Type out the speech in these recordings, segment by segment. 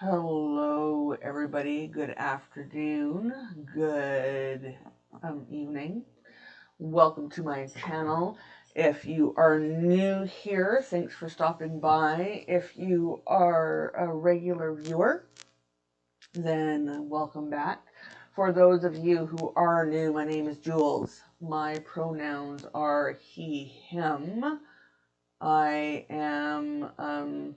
Hello, everybody. Good afternoon. Good evening. Welcome to my channel. If you are new here, thanks for stopping by. If you are a regular viewer, then welcome back. For those of you who are new, my name is Jules. My pronouns are he, him. I am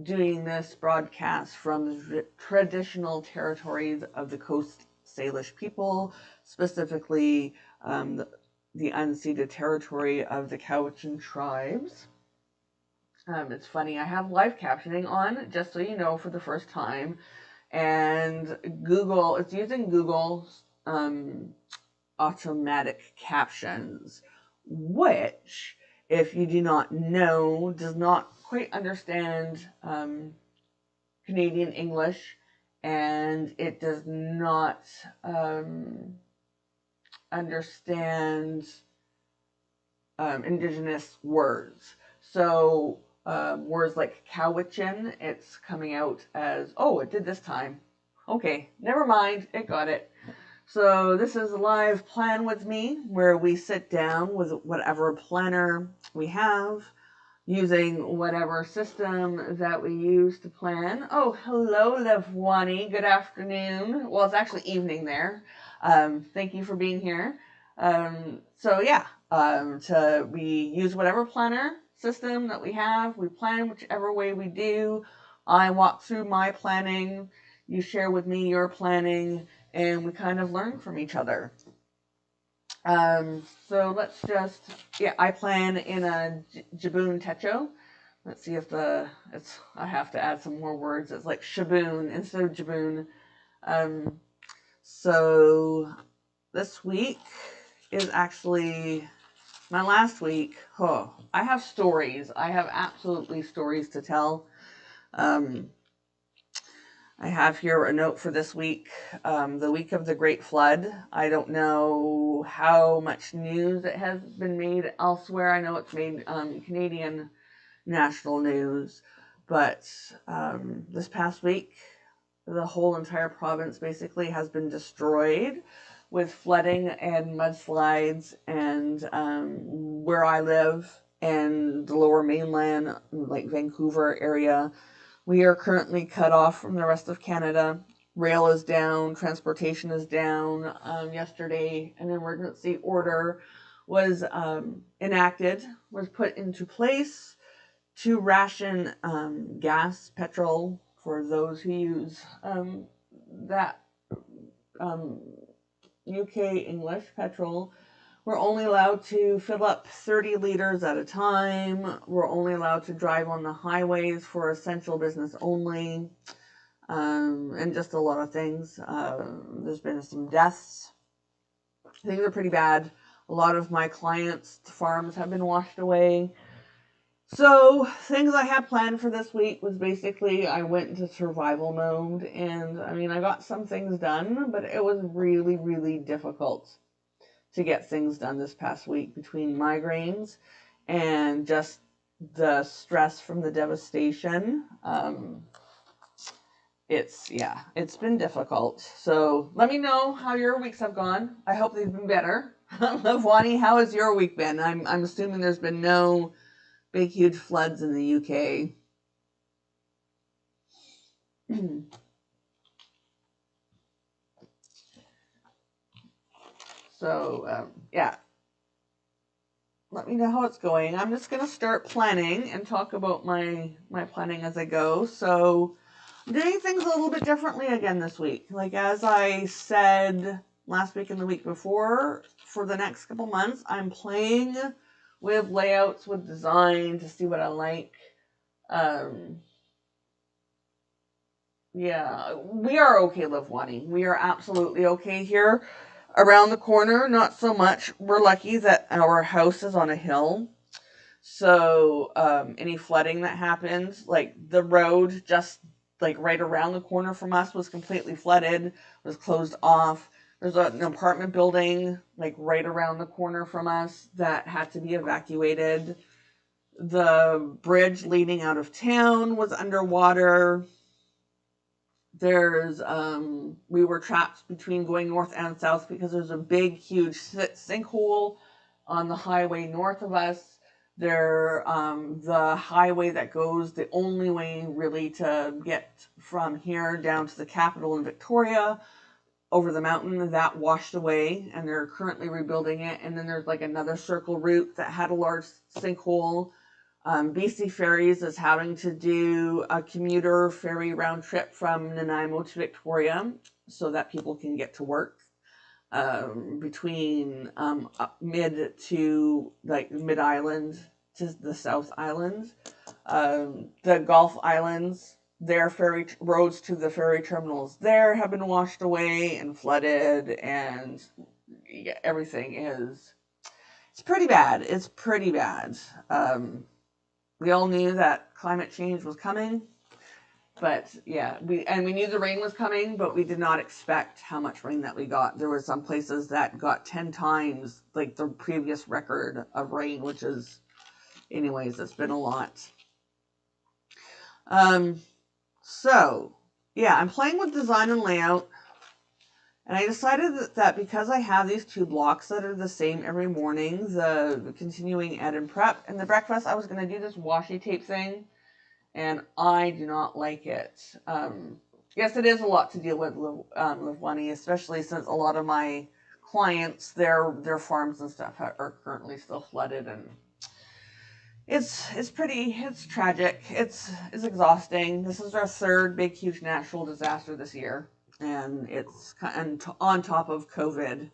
doing this broadcast from the traditional territories of the Coast Salish people, specifically the unceded territory of the Cowichan tribes. It's funny, I have live captioning on, just so you know, for the first time, and it's using Google's automatic captions, which, if you do not know, does not quite understand Canadian English, and it does not understand Indigenous words. So words like Cowichan, it's coming out as, oh, it did this time. Okay, never mind, it got it. So this is a live plan with me, where we sit down with whatever planner we have, using whatever system that we use to plan. Oh, hello, Levwani. Good afternoon. Well, it's actually evening there. Thank you for being here. We use whatever planner system that we have. We plan whichever way we do. I walk through my planning. You share with me your planning, and we kind of learn from each other. So let's just, I plan in a Jibun Techo. Let's see if I have to add some more words. It's like Shaboon instead of Jibun. So this week is actually my last week. Oh, I have stories. I have absolutely stories to tell. I have here a note for this week, the week of the Great Flood. I don't know how much news it has been made elsewhere. I know it's made Canadian national news, but this past week, the whole entire province basically has been destroyed with flooding and mudslides, and where I live and the lower mainland, like Vancouver area, we are currently cut off from the rest of Canada. Rail is down, transportation is down. Yesterday, an emergency order was enacted, was put into place to ration gas, petrol for those who use that UK English petrol. We're only allowed to fill up 30 liters at a time. We're only allowed to drive on the highways for essential business only, and just a lot of things. There's been some deaths. Things are pretty bad. A lot of my clients' farms have been washed away. So things I had planned for this week was basically I went into survival mode, and I got some things done, but it was really, really difficult to get things done this past week between migraines and just the stress from the devastation. It's been difficult. So let me know how your weeks have gone. I hope they've been better. Lavwani, how has your week been? I'm assuming there's been no big, huge floods in the UK. So, let me know how it's going. I'm just going to start planning and talk about my planning as I go. So, I'm doing things a little bit differently again this week. Like, as I said last week and the week before, for the next couple months, I'm playing with layouts, with design, to see what I like. We are okay, Livwani. We are absolutely okay here. Around the corner, not so much. We're lucky that our house is on a hill. So any flooding that happens, like the road just like right around the corner from us was completely flooded, was closed off. There's an apartment building like right around the corner from us that had to be evacuated. The bridge leading out of town was underwater. There's we were trapped between going north and south because there's a big, huge sinkhole on the highway north of us. The highway that goes the only way really to get from here down to the capital in Victoria over the mountain, that washed away, and they're currently rebuilding it. And then there's like another circle route that had a large sinkhole. BC Ferries is having to do a commuter ferry round trip from Nanaimo to Victoria so that people can get to work between mid island to the South Island. The Gulf Islands, their ferry roads to the ferry terminals there have been washed away and flooded, and everything it's pretty bad. It's pretty bad. We all knew that climate change was coming, but yeah, we knew the rain was coming, but we did not expect how much rain that we got. There were some places that got 10 times like the previous record of rain, which is, anyways, it's been a lot. So yeah, I'm playing with design and layout, and I decided that because I have these 2 blocks that are the same every morning, the continuing ed and prep and the breakfast, I was going to do this washi tape thing, and I do not like it. Yes, it is a lot to deal with Livwani, especially since a lot of my clients, their farms and stuff are currently still flooded, and it's tragic. It's exhausting. This is our 3rd big, huge natural disaster this year. And on top of COVID,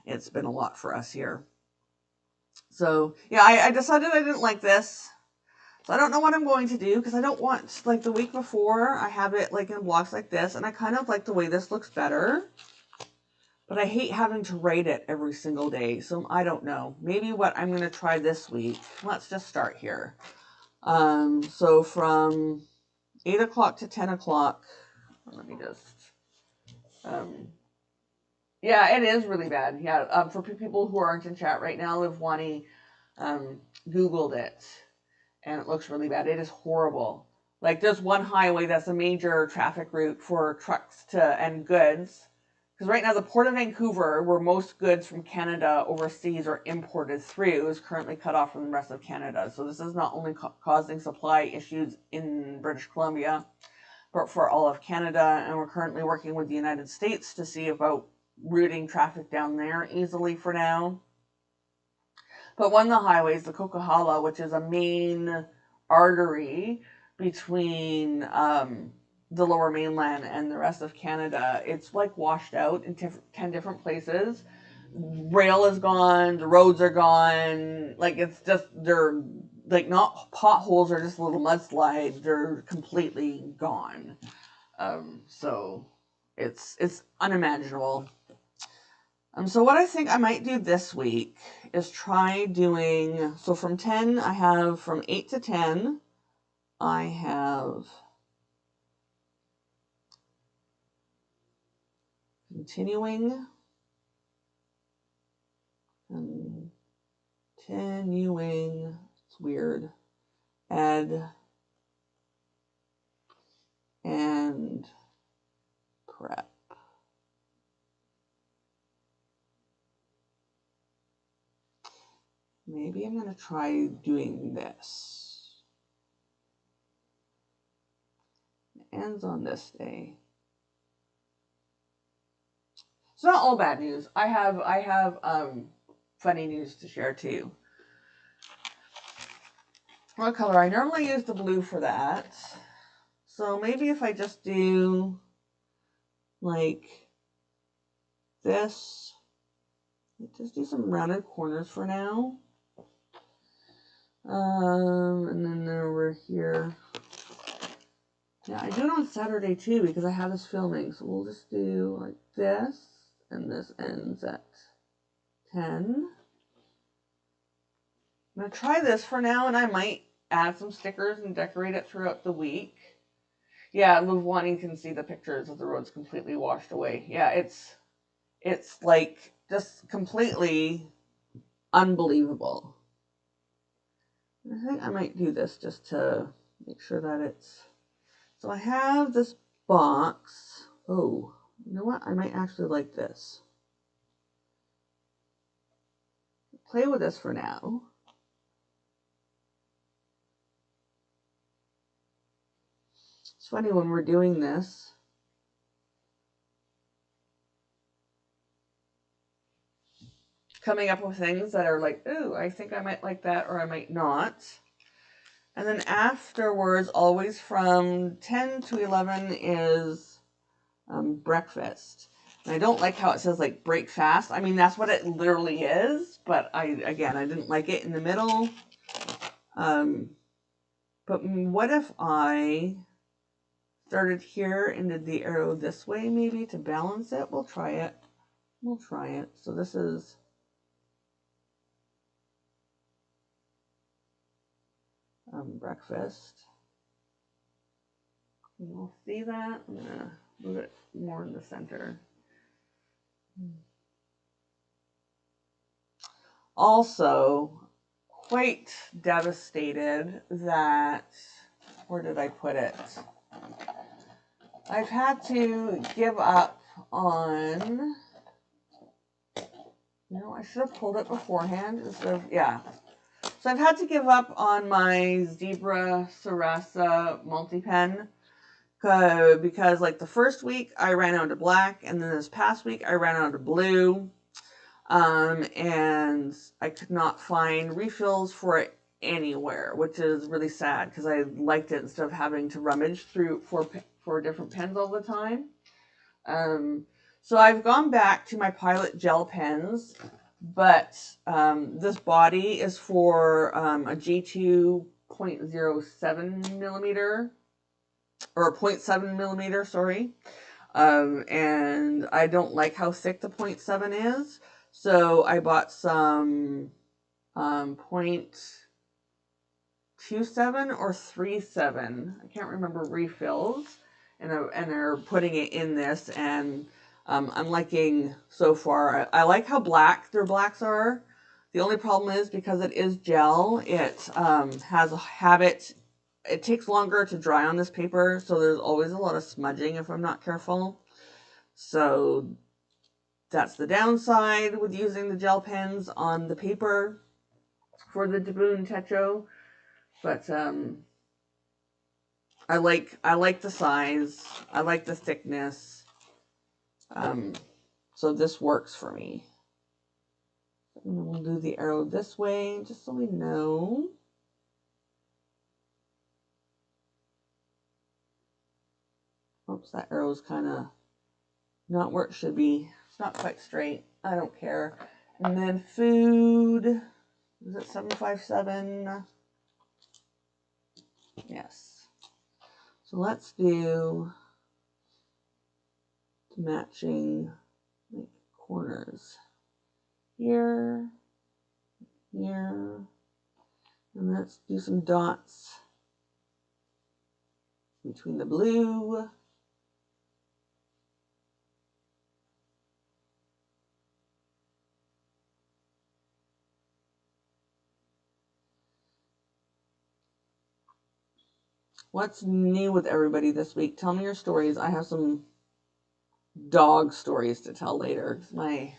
it's been a lot for us here. So yeah, I decided I didn't like this. So I don't know what I'm going to do, because I don't want, like, the week before I have it like in blocks like this, and I kind of like the way this looks better. But I hate having to write it every single day, so I don't know. Maybe what I'm going to try this week, let's just start here. So from 8 o'clock to 10 o'clock, let me just... yeah, it is really bad. Yeah, for people who aren't in chat right now, Livwani Googled it, and it looks really bad. It is horrible. Like, there's one highway that's a major traffic route for trucks and goods. Because right now, the Port of Vancouver, where most goods from Canada overseas are imported through, is currently cut off from the rest of Canada. So this is not only causing supply issues in British Columbia, but for all of Canada. And we're currently working with the United States to see about routing traffic down there easily for now. But one of the highways, the Coquihalla, which is a main artery between the Lower Mainland and the rest of Canada, it's like washed out in 10 different places. Rail is gone, the roads are gone. Like, it's just, they're like not potholes or just a little mudslide. They're completely gone. So it's unimaginable. So what I think I might do this week is try doing, so from 10, I have from 8 to 10, I have continuing, it's weird, ed, and prep. Maybe I'm going to try doing this. It ends on this day. It's not all bad news. I have funny news to share too. What color? I normally use the blue for that. So maybe if I just do like this, just do some rounded corners for now. And then over here. Yeah, I do it on Saturday too because I have this filming. So we'll just do like this, and this ends at 10. I'm going to try this for now, and I might add some stickers and decorate it throughout the week. Yeah, Livwani can see the pictures of the roads completely washed away. Yeah, it's like just completely unbelievable. I think I might do this just to make sure that it's... So I have this box. Oh, you know what? I might actually like this. Play with this for now. It's funny when we're doing this. Coming up with things that are like, ooh, I think I might like that or I might not. And then afterwards, always from 10 to 11 is breakfast. And I don't like how it says like break fast. I mean, that's what it literally is. But I didn't like it in the middle. But what if I started here and did the arrow this way maybe to balance it? We'll try it. We'll try it. So this is... breakfast. You'll see that. I'm going to move it more in the center. Also, quite devastated that, where did I put it? I've had to give up on, I should have pulled it beforehand instead of, yeah. So I've had to give up on my Zebra Sarasa multi-pen because like the first week I ran out of black, and then this past week I ran out of blue, and I could not find refills for it anywhere, which is really sad because I liked it instead of having to rummage through for different pens all the time. So I've gone back to my Pilot gel pens. But this body is for a G2.07 millimeter, or a 0.7 millimeter, sorry. And I don't like how thick the 0.7 is. So I bought some 0.27 or 37, I can't remember, refills. And they're putting it in this, and I'm liking so far. I like how black their blacks are. The only problem is because it is gel, it has a habit. It takes longer to dry on this paper, so there's always a lot of smudging if I'm not careful. So that's the downside with using the gel pens on the paper for the Jibun Techo. But I like the size. I like the thickness. So this works for me. And we'll do the arrow this way, just so we know. Oops, that arrow's kind of not where it should be. It's not quite straight. I don't care. And then food. Is it 757? Yes. So let's do matching like corners. Here, here, and let's do some dots between the blue. What's new with everybody this week? Tell me your stories. I have some dog stories to tell later. My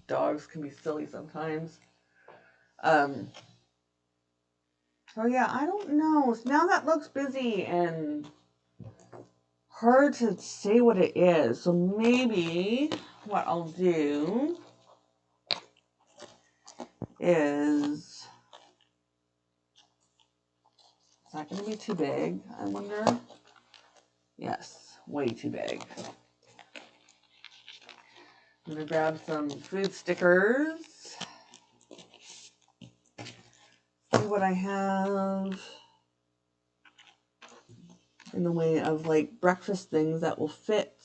dogs can be silly sometimes. So yeah, I don't know. Now that looks busy and hard to say what it is. So maybe what I'll do is that going to be too big, I wonder? Yes, way too big. I'm going to grab some food stickers. See what I have in the way of like breakfast things that will fit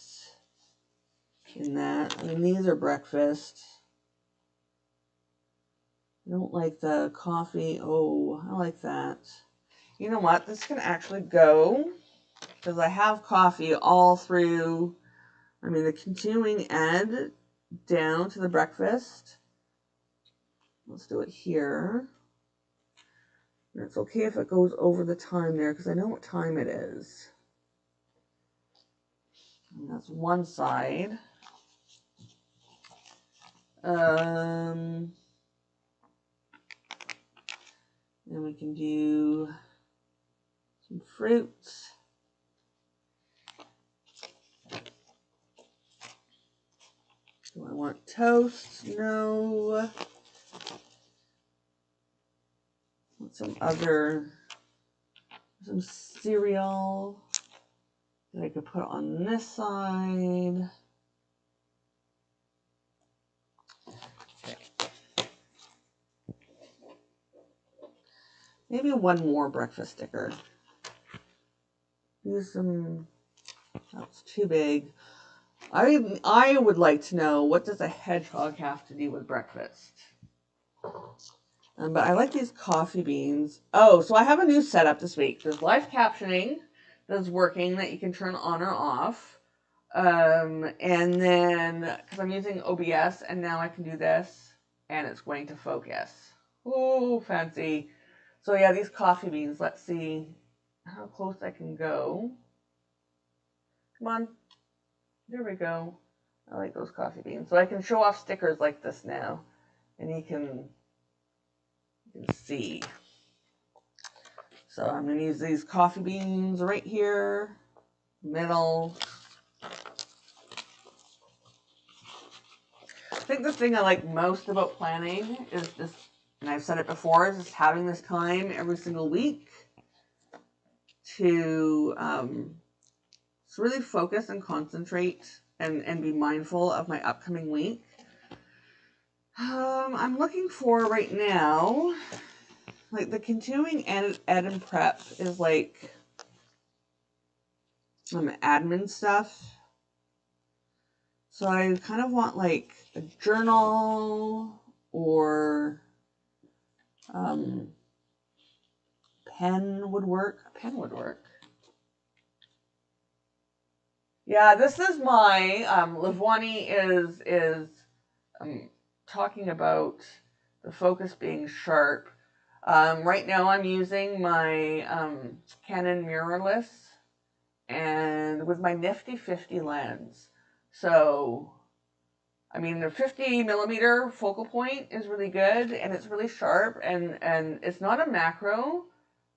in that. I mean, these are breakfast. I don't like the coffee. Oh, I like that. You know what? This can actually go, because I have coffee all through, I mean, the continuing ed down to the breakfast. Let's do it here. And it's okay if it goes over the time there, because I know what time it is. And that's one side. And we can do some fruits. Do I want toast? No. Want some cereal that I could put on this side. Okay. Maybe one more breakfast sticker. Use some, that's too big. I would like to know, what does a hedgehog have to do with breakfast? But I like these coffee beans. Oh, so I have a new setup this week. There's live captioning that's working that you can turn on or off. And then, because I'm using OBS, and now I can do this, and it's going to focus. Ooh, fancy. So yeah, these coffee beans, let's see how close I can go. Come on. There we go. I like those coffee beans. So I can show off stickers like this now. And you can see. So I'm going to use these coffee beans right here. Middle. I think the thing I like most about planning is just, and I've said it before, is just having this time every single week to really focus and concentrate and be mindful of my upcoming week. I'm looking for right now, like the continuing ed and prep is like admin stuff. So I kind of want like a journal or pen would work. A pen would work. Yeah, this is my Livwani is talking about the focus being sharp. Right now I'm using my Canon mirrorless and with my nifty 50 lens. So, I mean, the 50mm focal point is really good and it's really sharp and it's not a macro,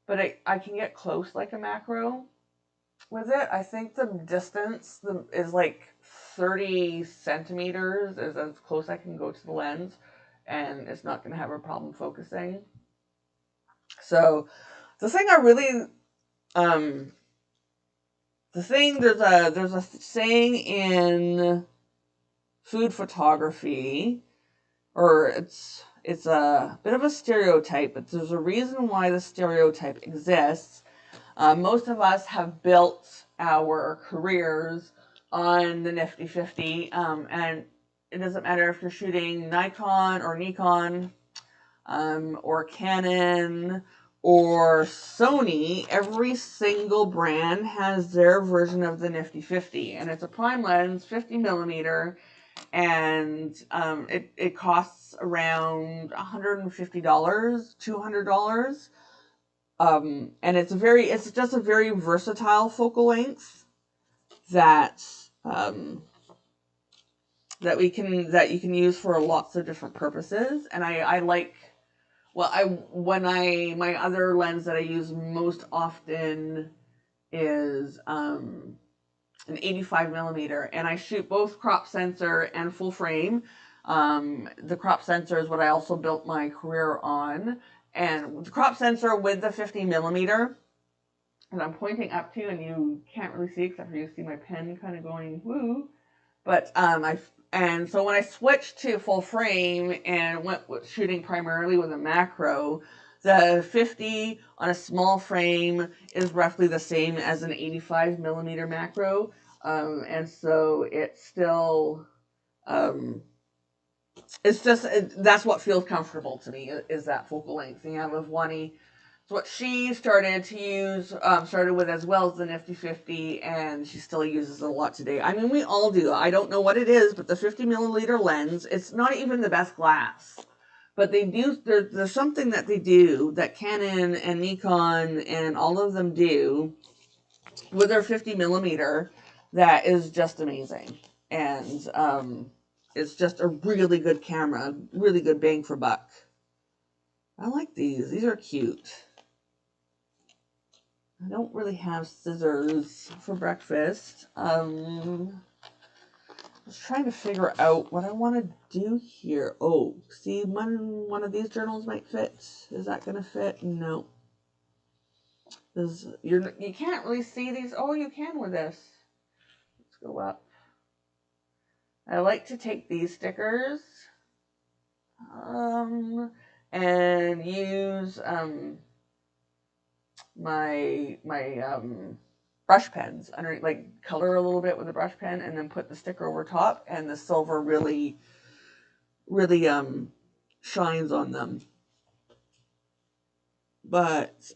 but I can get close like a macro with it. I think the distance is like 30 centimeters is as close I can go to the lens, and it's not going to have a problem focusing. So the thing I really there's a saying in food photography, or it's a bit of a stereotype, but there's a reason why the stereotype exists. Most of us have built our careers on the nifty 50, and it doesn't matter if you're shooting Nikon or Nikon, or Canon or Sony. Every single brand has their version of the nifty 50, and it's a prime lens, 50mm, and it costs around $150, $200. And it's just a very versatile focal length that you can use for lots of different purposes. And I like, well, my other lens that I use most often is an 85mm, and I shoot both crop sensor and full frame. The crop sensor is what I also built my career on. And the crop sensor with the 50mm, and I'm pointing up to, and you can't really see except for you see my pen kind of going woo. But so when I switched to full frame and went shooting primarily with a macro, the 50 on a small frame is roughly the same as an 85mm macro, and so it's still that's what feels comfortable to me, is that focal length. And yeah, Livwani, it's what she started to use, started with as well as the nifty 50, and she still uses it a lot today. I mean, we all do. I don't know what it is, but the 50mm lens, it's not even the best glass. But they do, there's something that they do that Canon and Nikon and all of them do with their 50 millimeter that is just amazing. And it's just a really good camera, really good bang for buck. I like these. These are cute. I don't really have scissors for breakfast. I was trying to figure out what I want to do here. Oh, see, one of these journals might fit. Is that going to fit? No. You can't really see these. Oh, you can with this. Let's go up. I like to take these stickers and use my brush pens under, like, color a little bit with a brush pen and then put the sticker over top, and the silver really shines on them. But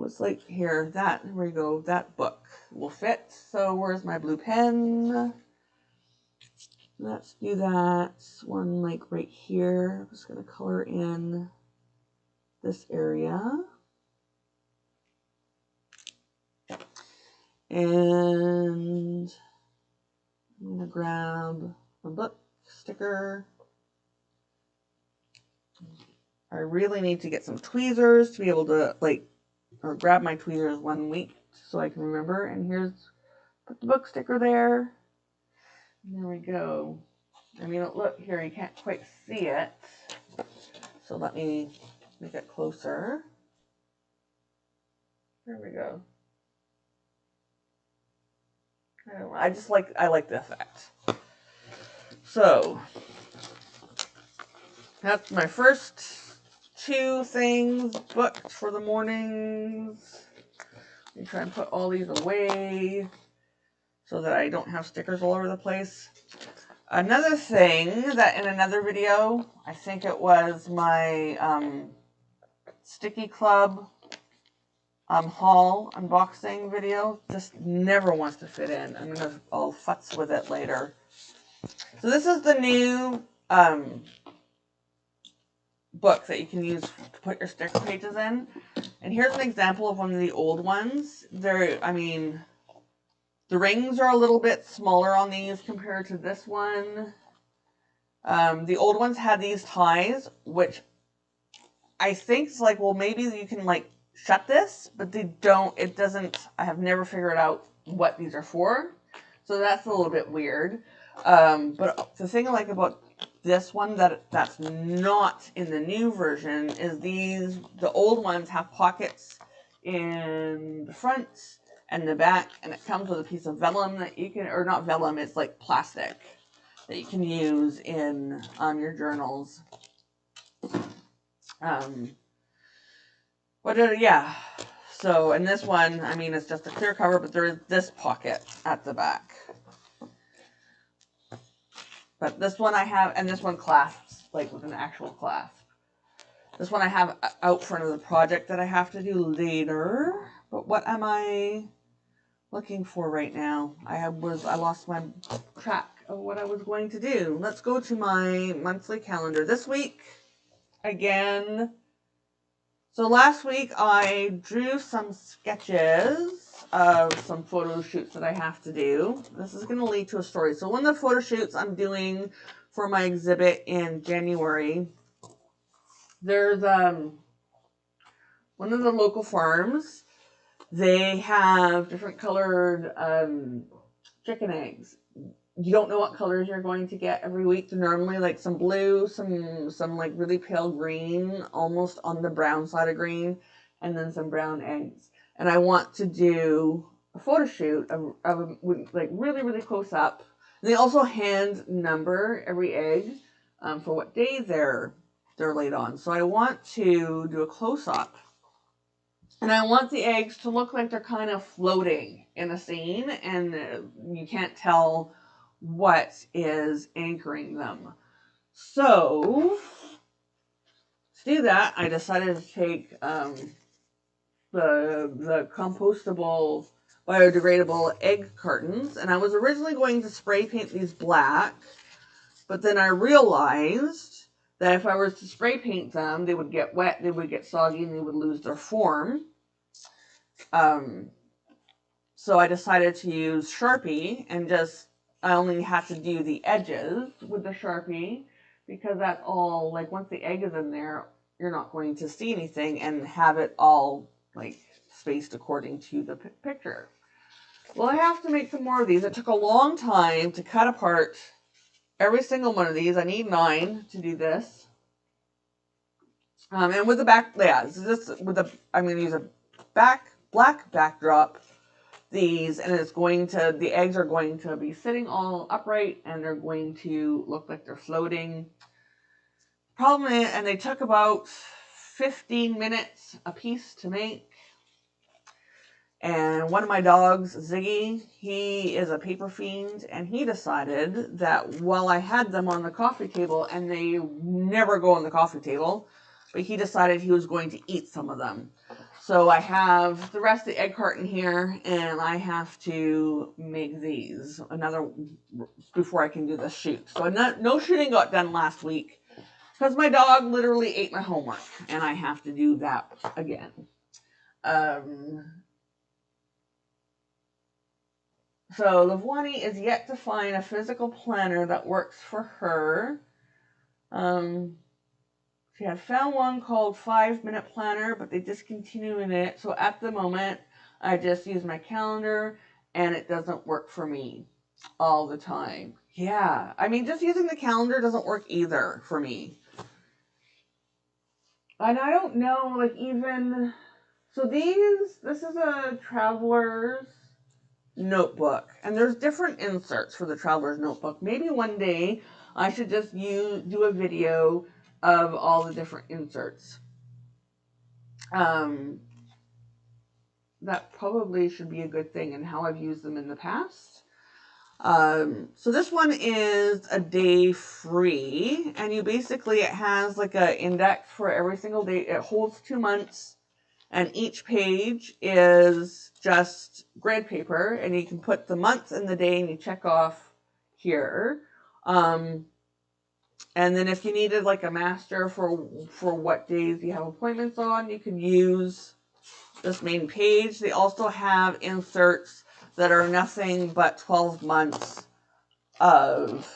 it's like here, there we go, that book will fit. So where's my blue pen? Let's do that one, like right here. I'm just gonna color in this area. And I'm gonna grab a book sticker. I really need to get some tweezers to be able to, like, or grab my tweezers one week so I can remember. And put the book sticker there. There we go. I mean, look here, you can't quite see it. So let me make it closer. There we go. I like the effect. So that's my first 2 things booked for the mornings. Let me try and put all these away so that I don't have stickers all over the place. Another thing that in another video, I think it was my Sticky Club haul unboxing video, just never wants to fit in. I'll futz with it later. So this is the new book that you can use to put your sticker pages in. And here's an example of one of the old ones. The rings are a little bit smaller on these compared to this one. The old ones had these ties, which I think is like, well, maybe you can, like, shut this, but they don't. It doesn't. I have never figured out what these are for. So that's a little bit weird. But the thing I like about this one that's not in the new version is the old ones have pockets in the front and the back, and it comes with a piece of vellum that you can, or not vellum, it's like plastic that you can use in your journals. Yeah. So in this one, it's just a clear cover, but there is this pocket at the back. But this one I have, and this one clasps, like with an actual clasp. This one I have out for another project that I have to do later. But what am I looking for right now? I lost my track of what I was going to do. Let's go to my monthly calendar. This week, again. So last week I drew some sketches of some photo shoots that I have to do. This is going to lead to a story. So one of the photo shoots I'm doing for my exhibit in January, there's one of the local farms. They have different colored chicken eggs. You don't know what colors you're going to get every week. They're normally like some blue, some like really pale green, almost on the brown side of green, and then some brown eggs. And I want to do a photo shoot of like really, really close up. And they also hand number every egg for what day they're laid on. So I want to do a close up. And I want the eggs to look like they're kind of floating in a scene, and you can't tell what is anchoring them. So to do that, I decided to take the compostable, biodegradable egg cartons, and I was originally going to spray paint these black, But then I realized that if I was to spray paint them, they would get wet, they would get soggy, and they would lose their form. So I decided to use Sharpie and I only have to do the edges with the Sharpie because that's all, like once the egg is in there, you're not going to see anything and have it all like spaced according to the picture. Well, I have to make some more of these. It took a long time to cut apart every single one of these. I need 9 to do this. And with the back, yeah, I'm going to use a black backdrop. These, and the eggs are going to be sitting all upright, and they're going to look like they're floating. Problem is, and they took about 15 minutes a piece to make. And one of my dogs, Ziggy, he is a paper fiend, and he decided that while I had them on the coffee table, and they never go on the coffee table, but he decided he was going to eat some of them. So I have the rest of the egg carton here, and I have to make these before I can do the shoot. So no shooting got done last week because my dog literally ate my homework, and I have to do that again. So Lavwani is yet to find a physical planner that works for her. She had found one called 5-Minute Planner, but they discontinued it. So at the moment, I just use my calendar, and it doesn't work for me all the time. Yeah, I mean, just using the calendar doesn't work either for me. And I don't know, like even... So this is a traveler's notebook, and there's different inserts for the traveler's notebook. Maybe one day I should just do a video of all the different inserts. That probably should be a good thing, and how I've used them in the past. So this one is a day free, and it has like an index for every single day. It holds 2 months, and each page is just grid paper, and you can put the month and the day, and you check off here. And then if you needed like a master for what days you have appointments on, you can use this main page. They also have inserts that are nothing but 12 months of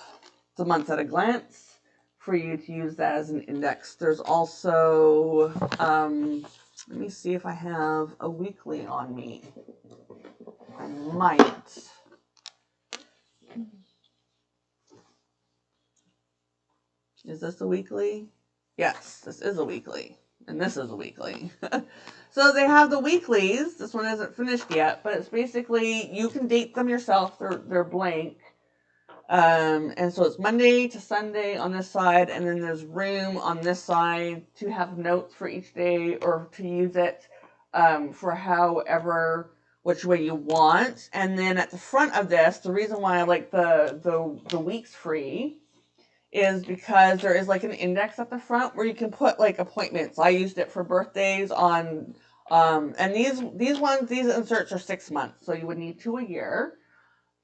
the month at a glance for you to use that as an index. There's also, let me see if I have a weekly on me. I might. Is this a weekly? Yes, this is a weekly. And this is a weekly. So they have the weeklies. This one isn't finished yet, but it's basically, you can date them yourself. They're blank. And so it's Monday to Sunday on this side, and then there's room on this side to have notes for each day or to use it for however, which way you want. And then at the front of this, the reason why I like the weeks free is because there is like an index at the front where you can put like appointments. I used it for birthdays on, and these inserts are 6 months, so you would need 2 a year.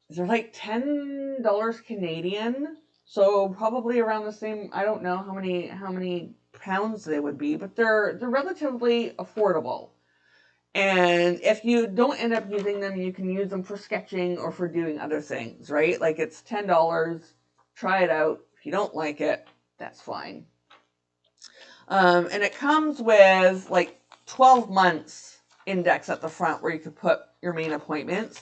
They're like $10 Canadian, so probably around the same. I don't know how many pounds they would be, but they're relatively affordable. And if you don't end up using them, you can use them for sketching or for doing other things, right? Like it's $10. Try it out. If you don't like it, that's fine. And it comes with like 12 months index at the front where you could put your main appointments.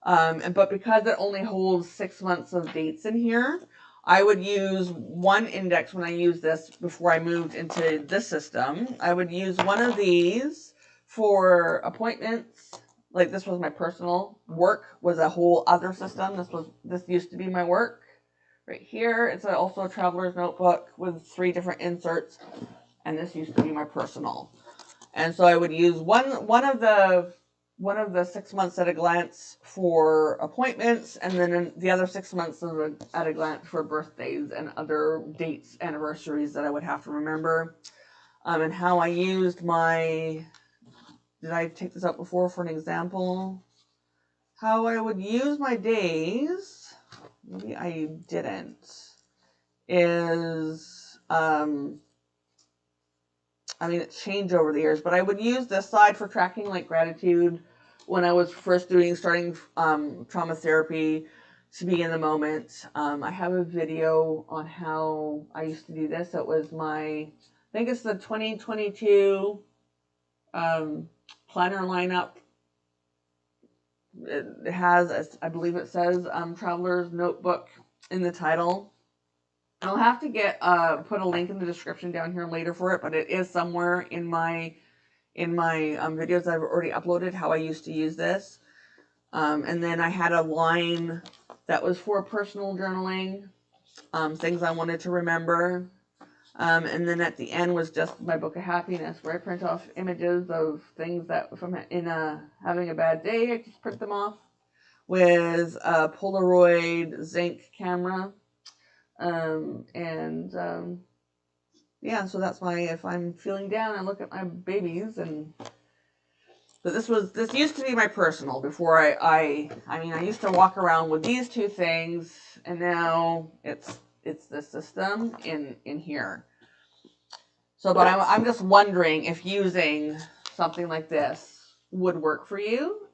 But because it only holds 6 months of dates in here, I would use one index when I used this before I moved into this system. I would use one of these for appointments. Like this was my personal. Work was a whole other system. This used to be my work. Right here, it's also a traveler's notebook with 3 different inserts, and this used to be my personal. And so I would use one of the 6 months at a glance for appointments, and then the other 6 months at a glance for birthdays and other dates, anniversaries that I would have to remember. And how I used did I take this out before for an example? How I would use my days, maybe I didn't. is, I mean, it's changed over the years, but I would use this side for tracking like gratitude when I was first starting trauma therapy, to be in the moment. I have a video on how I used to do this. It was I think it's the 2022 planner lineup. It has, I believe it says, Traveler's Notebook in the title. I'll have to put a link in the description down here later for it, but it is somewhere in my videos I've already uploaded how I used to use this. And then I had a line that was for personal journaling, things I wanted to remember. And then at the end was just my book of happiness, where I print off images of things that if I'm having a bad day, I just print them off with a Polaroid zinc camera. Yeah, so that's why if I'm feeling down, I look at my babies. And but this used to be my personal before I used to walk around with these two things, and now it's the system in here. So, but I'm just wondering if using something like this would work for you.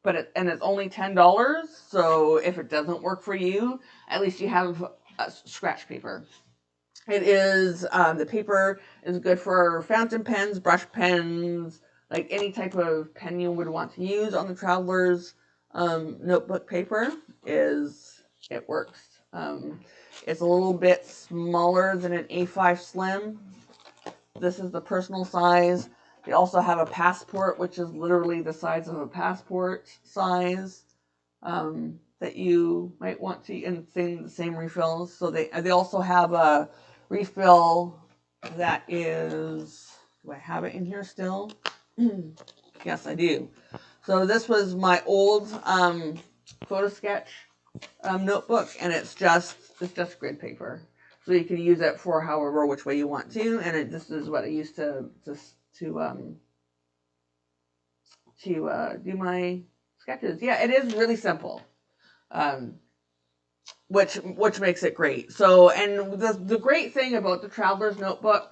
But it's only $10, so if it doesn't work for you, at least you have scratch paper. It is, the paper is good for fountain pens, brush pens, like any type of pen you would want to use on the Traveler's notebook paper. It works. It's a little bit smaller than an A5 Slim. This is the personal size. They also have a passport, which is literally the size of a passport size, that you might want to, and the same refills. So they also have a refill that is, do I have it in here still? Yes, I do. So this was my old photo sketch notebook, and it's just grid paper. So you can use it for however which way you want to, and this is what I used to do my sketches. Yeah, it is really simple, which makes it great. So, and the great thing about the Traveler's Notebook,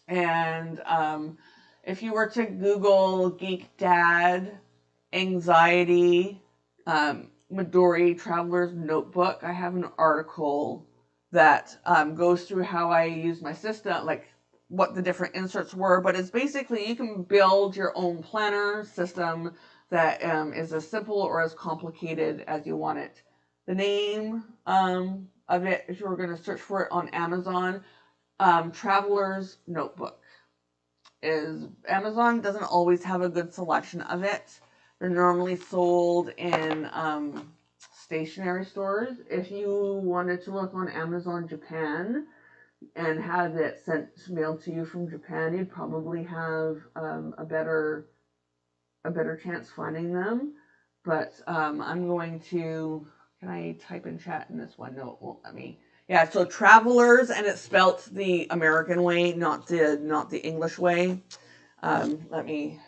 and if you were to Google Geek Dad anxiety Midori Traveler's Notebook, I have an article that goes through how I use my system, like what the different inserts were. But it's basically, you can build your own planner system that is as simple or as complicated as you want it. The name of it, if you were going to search for it on Amazon, Traveler's Notebook. Amazon doesn't always have a good selection of it. They're normally sold in stationery stores. If you wanted to look on Amazon Japan and have it mailed to you from Japan, you'd probably have a better chance finding them. But I'm going to, can I type in chat in this one? No, it won't let me. Yeah, so Travelers, and it's spelt the American way, not the English way. Let me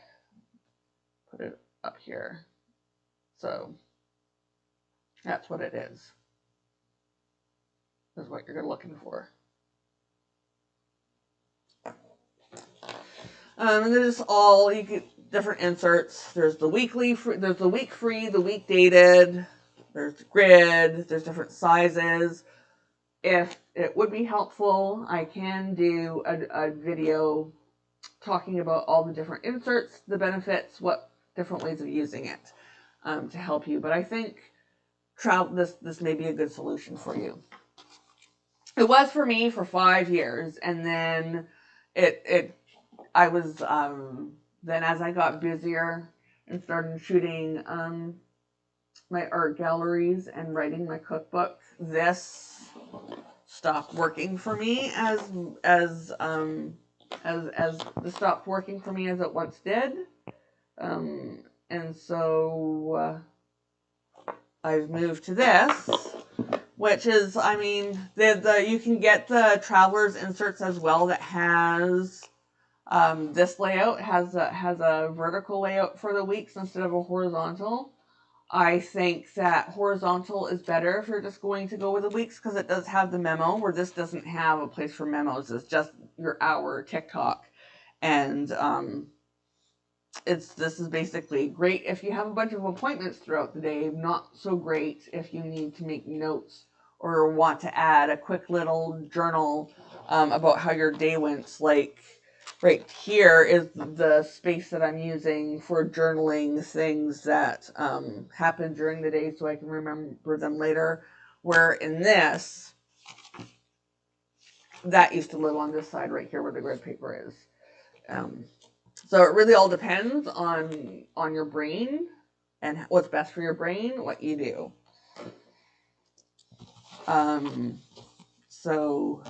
put it up here. So that's what it is. That's what you're looking for. And there's all, you get different inserts. There's the weekly, there's the week free, the week dated. There's the grid. There's different sizes. If it would be helpful, I can do a video talking about all the different inserts, the benefits, what different ways of using it to help you. But I think this may be a good solution for you. It was for me for 5 years, and then I was then as I got busier and started shooting my art galleries and writing my cookbook, this stopped working for me as stopped working for me as it once did. And so I've moved to this, which is, I mean, you can get the Traveler's inserts as well that has this layout, has a vertical layout for the weeks instead of a horizontal. I think that horizontal is better if you're just going to go with the weeks, because it does have the memo, where this doesn't have a place for memos. It's just your hour TikTok. And this is basically great if you have a bunch of appointments throughout the day, not so great if you need to make notes or want to add a quick little journal about how your day went. Like right here is the space that I'm using for journaling things that happened during the day so I can remember them later. Where in this, that used to live on this side right here where the grid paper is. So it really all depends on your brain and what's best for your brain, what you do. So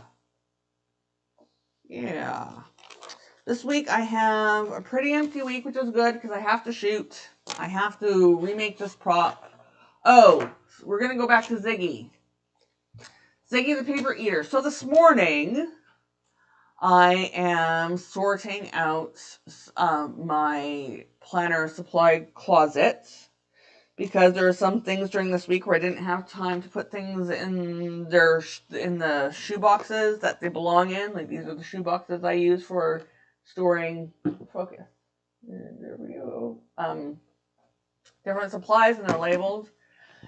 yeah. This week I have a pretty empty week, which is good because I have to shoot. I have to remake this prop. Oh, we're going to go back to Ziggy. Ziggy the paper eater. So this morning I am sorting out my planner supply closet because there are some things during this week where I didn't have time to put things in the shoe boxes that they belong in. Like these are the shoe boxes I use for storing focus. And there we go. Different supplies, and they're labeled.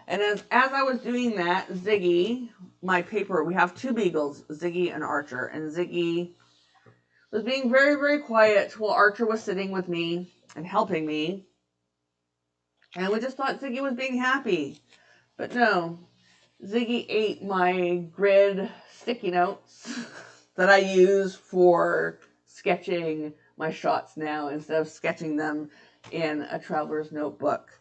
And as I was doing that, Ziggy, my paper, we have two beagles, Ziggy and Archer, and Ziggy was being very, very quiet while Archer was sitting with me and helping me. And we just thought Ziggy was being happy. But no, Ziggy ate my grid sticky notes that I use for sketching my shots now instead of sketching them in a traveler's notebook.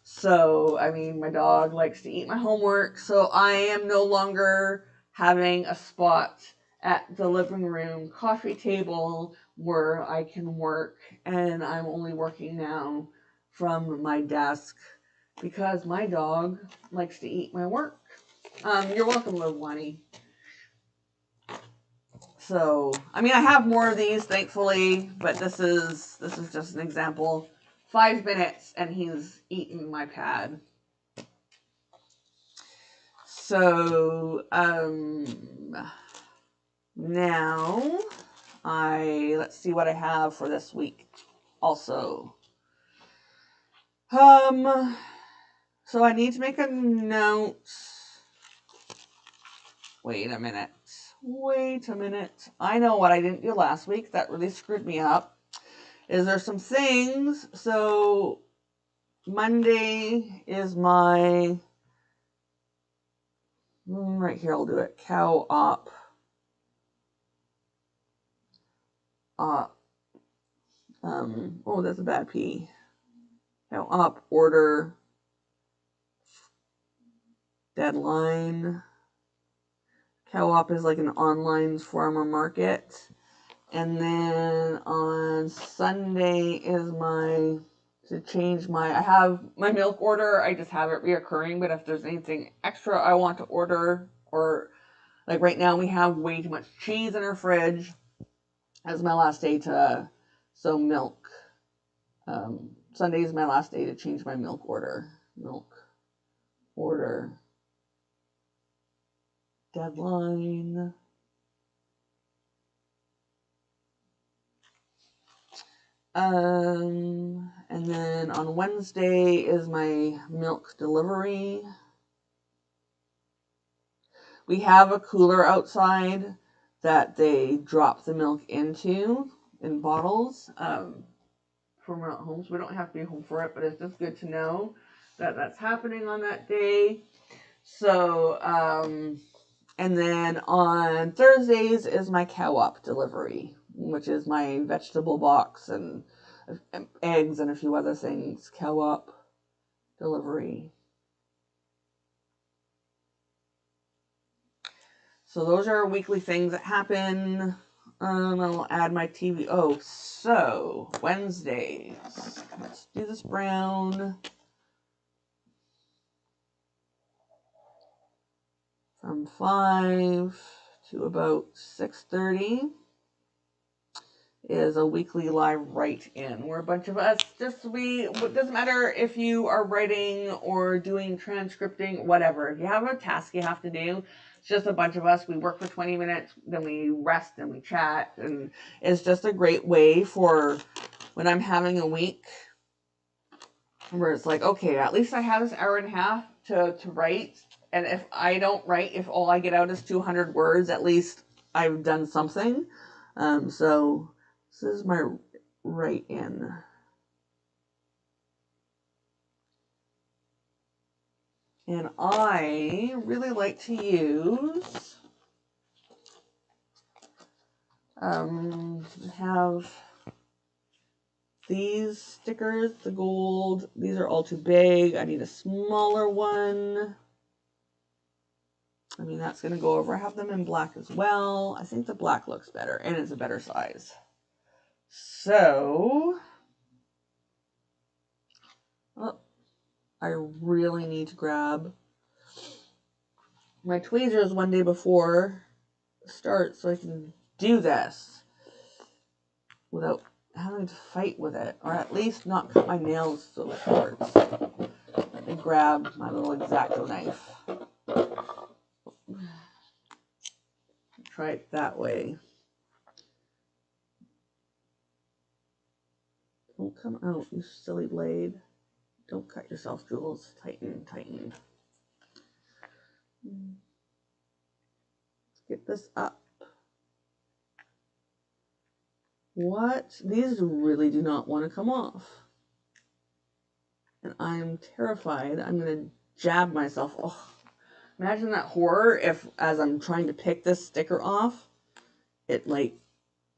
So, I mean, my dog likes to eat my homework, so I am no longer having a spot at the living room coffee table where I can work, and I'm only working now from my desk because my dog likes to eat my work. You're welcome, little Wani. So, I mean, I have more of these, thankfully, but this is just an example. 5 minutes, and he's eaten my pad. So, now, let's see what I have for this week also. So I need to make a note. Wait a minute. I know what I didn't do last week. That really screwed me up. Is there some things? So Monday is my... right here, I'll do it. Cow op. Oh, that's a bad P. Cow op order. Deadline. Co-op is like an online farmer market. And then on Sunday is I have my milk order. I just have it reoccurring, but if there's anything extra I want to order, or like right now we have way too much cheese in our fridge. That's my last day so milk. Sunday is my last day to change my milk order. Deadline. And then on Wednesday is my milk delivery. We have a cooler outside that they drop the milk into in bottles from our homes. We don't have to be home for it, but it's just good to know that that's happening on that day. So, and then on Thursdays is my co-op delivery, which is my vegetable box and eggs and a few other things. Co-op delivery. So those are weekly things that happen. I'll add my TV. Oh, so Wednesdays. Let's do this brown. From 5 to about 6:30 is a weekly live write-in where a bunch of us it doesn't matter if you are writing or doing transcripting, whatever. If you have a task you have to do, it's just a bunch of us. We work for 20 minutes, then we rest and we chat, and it's just a great way for when I'm having a week where it's like, okay, at least I have this hour and a half to write. And if I don't write, if all I get out is 200 words, at least I've done something. So this is my write-in. And I really like to use, have these stickers, the gold. These are all too big. I need a smaller one. I mean, that's going to go over. I have them in black as well. I think the black looks better, and it's a better size. So, oh, I really need to grab my tweezers one day before start so I can do this without having to fight with it, or at least not cut my nails so it hurts. Let me grab my little X-Acto knife. Try it that way. Don't come out, you silly blade. Don't cut yourself, Jules. Tighten, tighten. Let's get this up. What? These really do not want to come off. And I'm terrified. I'm going to jab myself. Oh, imagine that horror if, as I'm trying to pick this sticker off, it like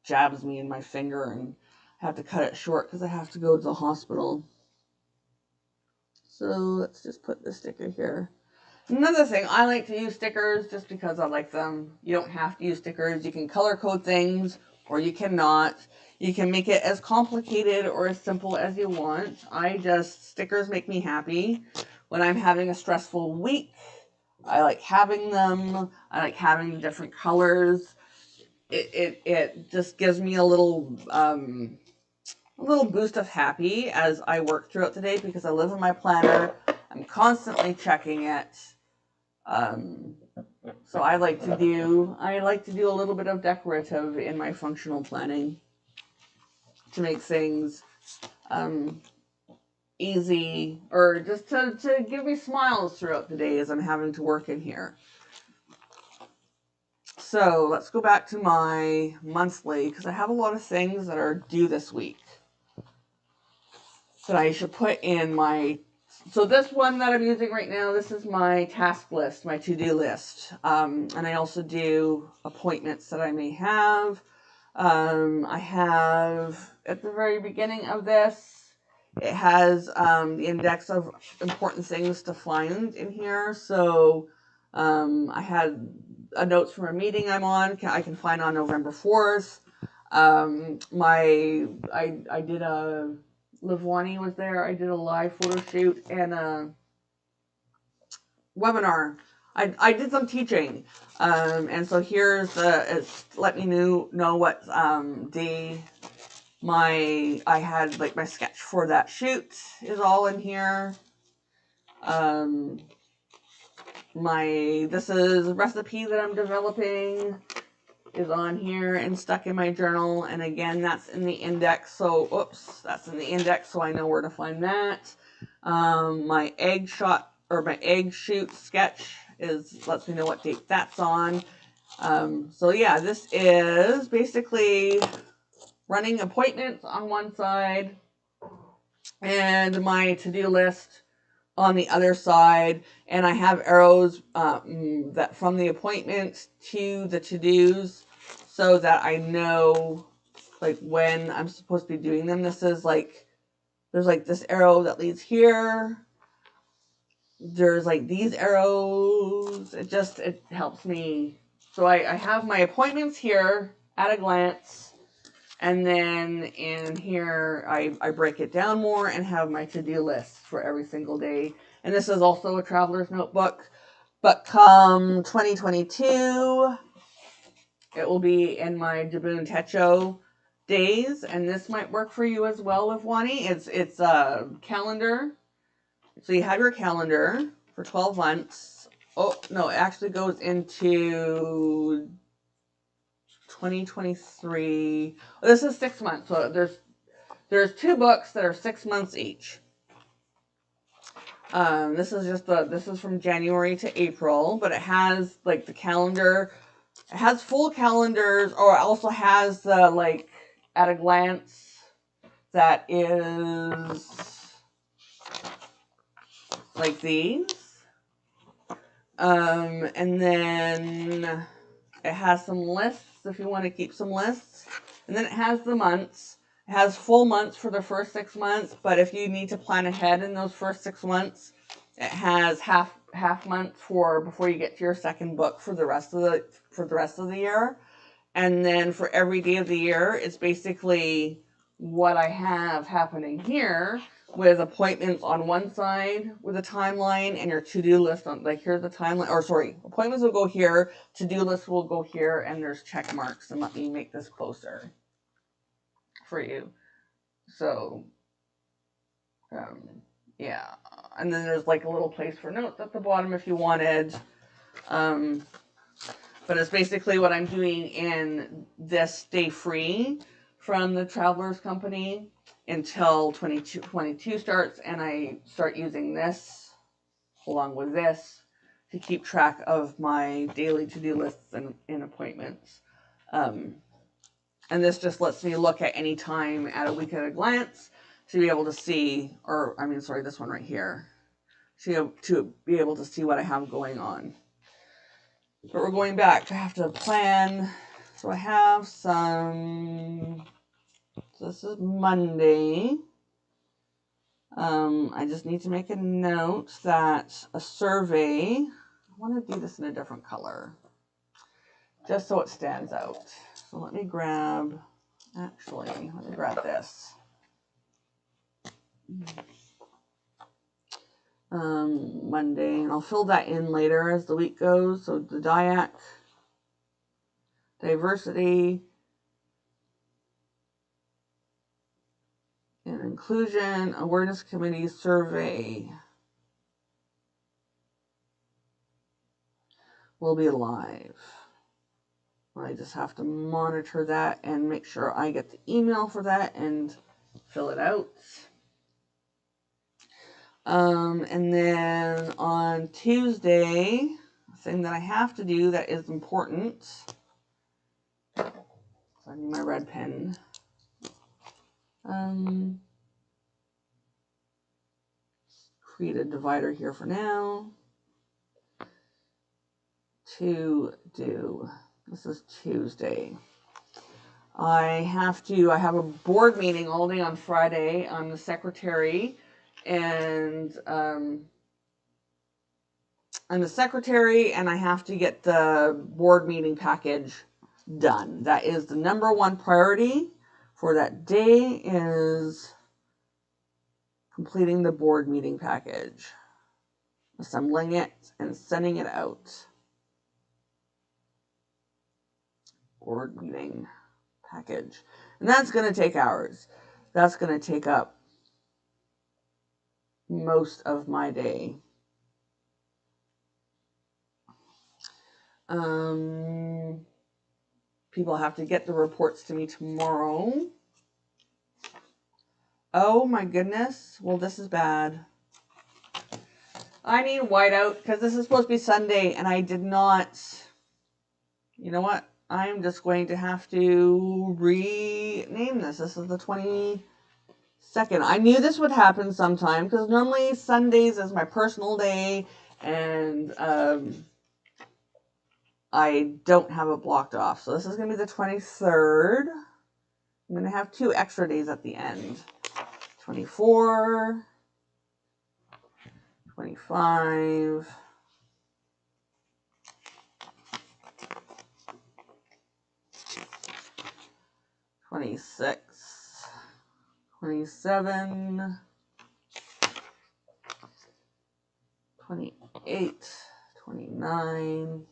jabs me in my finger and I have to cut it short because I have to go to the hospital. So let's just put the sticker here. Another thing, I like to use stickers just because I like them. You don't have to use stickers. You can color code things or you cannot. You can make it as complicated or as simple as you want. Stickers make me happy. When I'm having a stressful week, I like having them. I like having different colors. It just gives me a little boost of happy as I work throughout the day because I live in my planner. I'm constantly checking it. So I like to do a little bit of decorative in my functional planning to make things easy, or just to give me smiles throughout the day as I'm having to work in here. So let's go back to my monthly because I have a lot of things that are due this week that I should put in my. So this one that I'm using right now, this is my task list, my to-do list. And I also do appointments that I may have. I have, at the very beginning of this, it has the index of important things to find in here. So I had notes from a meeting I'm on, I can find on November 4th. I did a, Livwani was there. I did a live photo shoot and a webinar. I did some teaching. And so here's it's let me know what day I had like my sketch for that shoot is all in here. This is a recipe that I'm developing is on here and stuck in my journal, and again that's in the index, so that's in the index, so I know where to find that. My egg shoot sketch lets me know what date that's on. So yeah, this is basically running appointments on one side and my to-do list on the other side, and I have arrows that from the appointments to the to-dos so that I know like when I'm supposed to be doing them. This is like, there's like this arrow that leads here. There's like these arrows. It helps me. So I have my appointments here at a glance. And then in here, I break it down more and have my to-do list for every single day. And this is also a traveler's notebook. But come 2022, it will be in my Jibun Techo. days, and this might work for you as well with Wani. It's a calendar. So you have your calendar for 12 months. Oh, no, it actually goes into 2023. Oh, this is 6 months. So there's 2 books that are 6 months each. This is from January to April, but it has like the calendar. It has full calendars, or it also has the like at a glance that is like these. And then it has some lists if you want to keep some lists. And then it has the months. It has full months for the first 6 months, but if you need to plan ahead in those first 6 months, it has half months for before you get to your second book for the rest of the year. And then for every day of the year, it's basically what I have happening here with appointments on one side with a timeline and your to-do list on, like, here's the timeline, or sorry, appointments will go here, to-do list will go here, and there's check marks. And let me make this closer for you. So, yeah. And then there's like a little place for notes at the bottom if you wanted. But it's basically what I'm doing in this day free from the Travelers Company until 2022 starts, and I start using this along with this to keep track of my daily to-do lists and appointments. And this just lets me look at any time at a week at a glance to be able to see, this one right here, to be able to see what I have going on. But we're going back. I have to plan. So I have some. This is Monday. I just need to make a note that a survey. I want to do this in a different color, just so it stands out. So let me grab. Actually, let me grab this. Monday, and I'll fill that in later as the week goes. So the DIAC, diversity and inclusion awareness committee survey will be live. I just have to monitor that and make sure I get the email for that and fill it out. And then on Tuesday, a thing that I have to do that is important. So I need my red pen. Create a divider here for now. To do. This is Tuesday. I have a board meeting all day on Friday. I'm the secretary, and I'm the secretary, and I have to get the board meeting package done. That is the number one priority for that day, is completing the board meeting package, assembling it, and sending it out. Board meeting package. And that's going to take hours. That's going to take up most of my day. People have to get the reports to me tomorrow. Oh my goodness. Well, this is bad. I need whiteout because this is supposed to be Sunday and I did not. You know what? I'm just going to have to rename this. This is the 22nd. I knew this would happen sometime because normally Sundays is my personal day and I don't have it blocked off. So this is going to be the 23rd. I'm going to have 2 extra days at the end. 24, 25, 26, 27, 28, 29,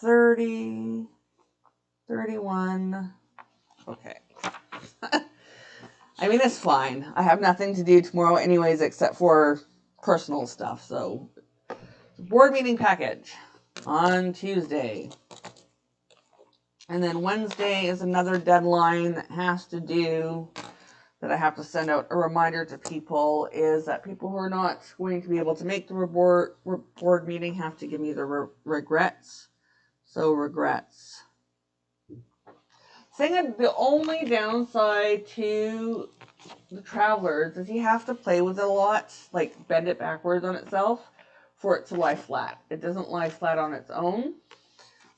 30, 31. Okay. I mean, it's fine. I have nothing to do tomorrow anyways except for personal stuff. So, board meeting package on Tuesday. And then Wednesday is another deadline that has to do, that I have to send out a reminder to people, is that people who are not going to be able to make the board meeting have to give me the regrets. So regrets. The only downside to the Travelers is you have to play with it a lot, like bend it backwards on itself for it to lie flat. It doesn't lie flat on its own,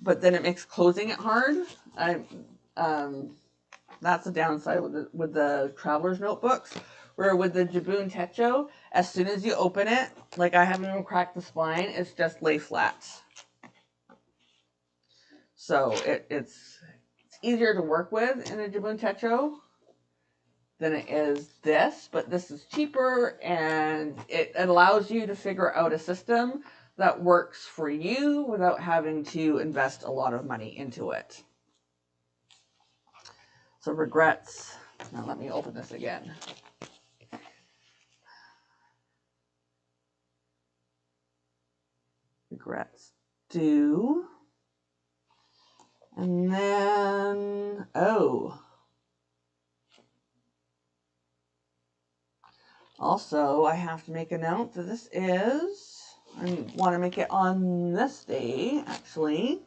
but then it makes closing it hard. That's the downside with the Traveler's notebooks. Where with the Jibun Techo, as soon as you open it, like I haven't even cracked the spine, it's just lay flat. So it's easier to work with in a Jibun Techo than it is this, but this is cheaper and it allows you to figure out a system that works for you without having to invest a lot of money into it. So regrets. Now let me open this again. Regrets do. And then, also I have to make a note that this is, I want to make it on this day, actually.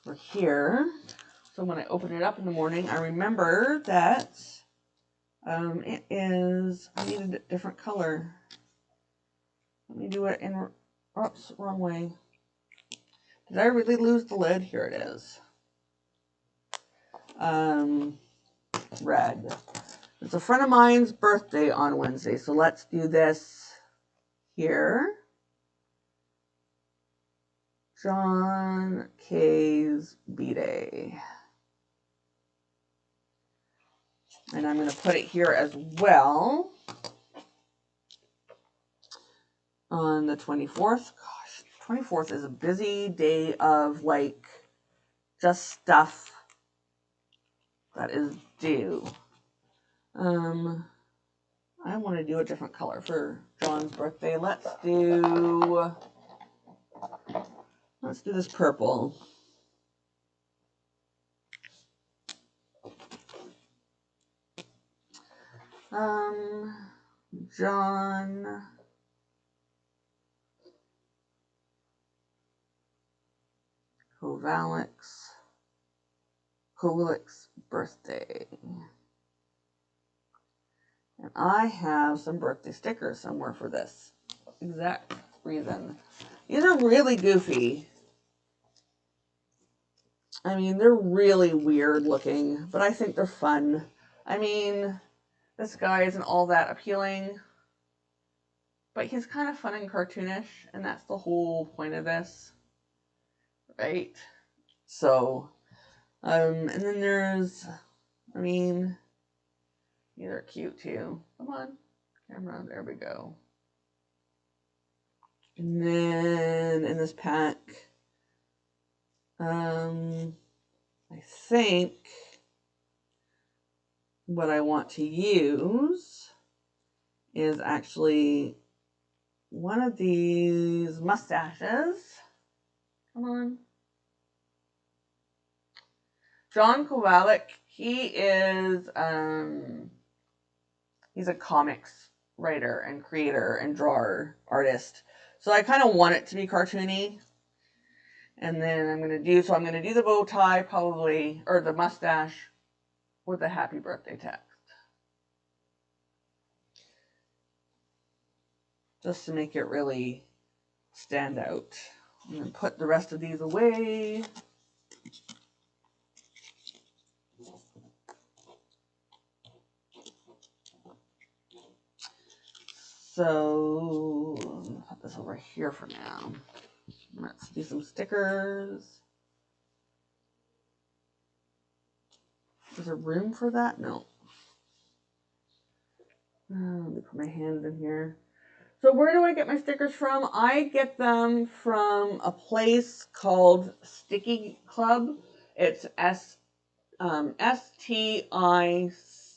We're here. So when I open it up in the morning, I remember that it is, I needed a different color. Let me do it in, oops, wrong way. Did I really lose the lid? Here it is. Red. It's a friend of mine's birthday on Wednesday, so let's do this here. John K's B-Day. And I'm going to put it here as well on the 24th. Gosh, 24th is a busy day of like just stuff that is due. I want to do a different color for John's birthday. Let's do this purple. John Kovalik's birthday. And I have some birthday stickers somewhere for this exact reason. These are really goofy. I mean, they're really weird looking, but I think they're fun. I mean, this guy isn't all that appealing, but he's kind of fun and cartoonish, and that's the whole point of this, right? So, and then there's, I mean, these are cute too. Come on, camera, there we go. And then in this pack, I think what I want to use is actually one of these mustaches. Come on. John Kowalik, he is, he's a comics writer and creator and drawer artist. So I kind of want it to be cartoony. And then I'm going to do the bow tie probably, or the mustache with the happy birthday text. Just to make it really stand out. I'm going to put the rest of these away. So, I'm going to put this over here for now. Let's do some stickers. Is there room for that? No. Let me put my hands in here. So where do I get my stickers from? I get them from a place called Sticky Club. It's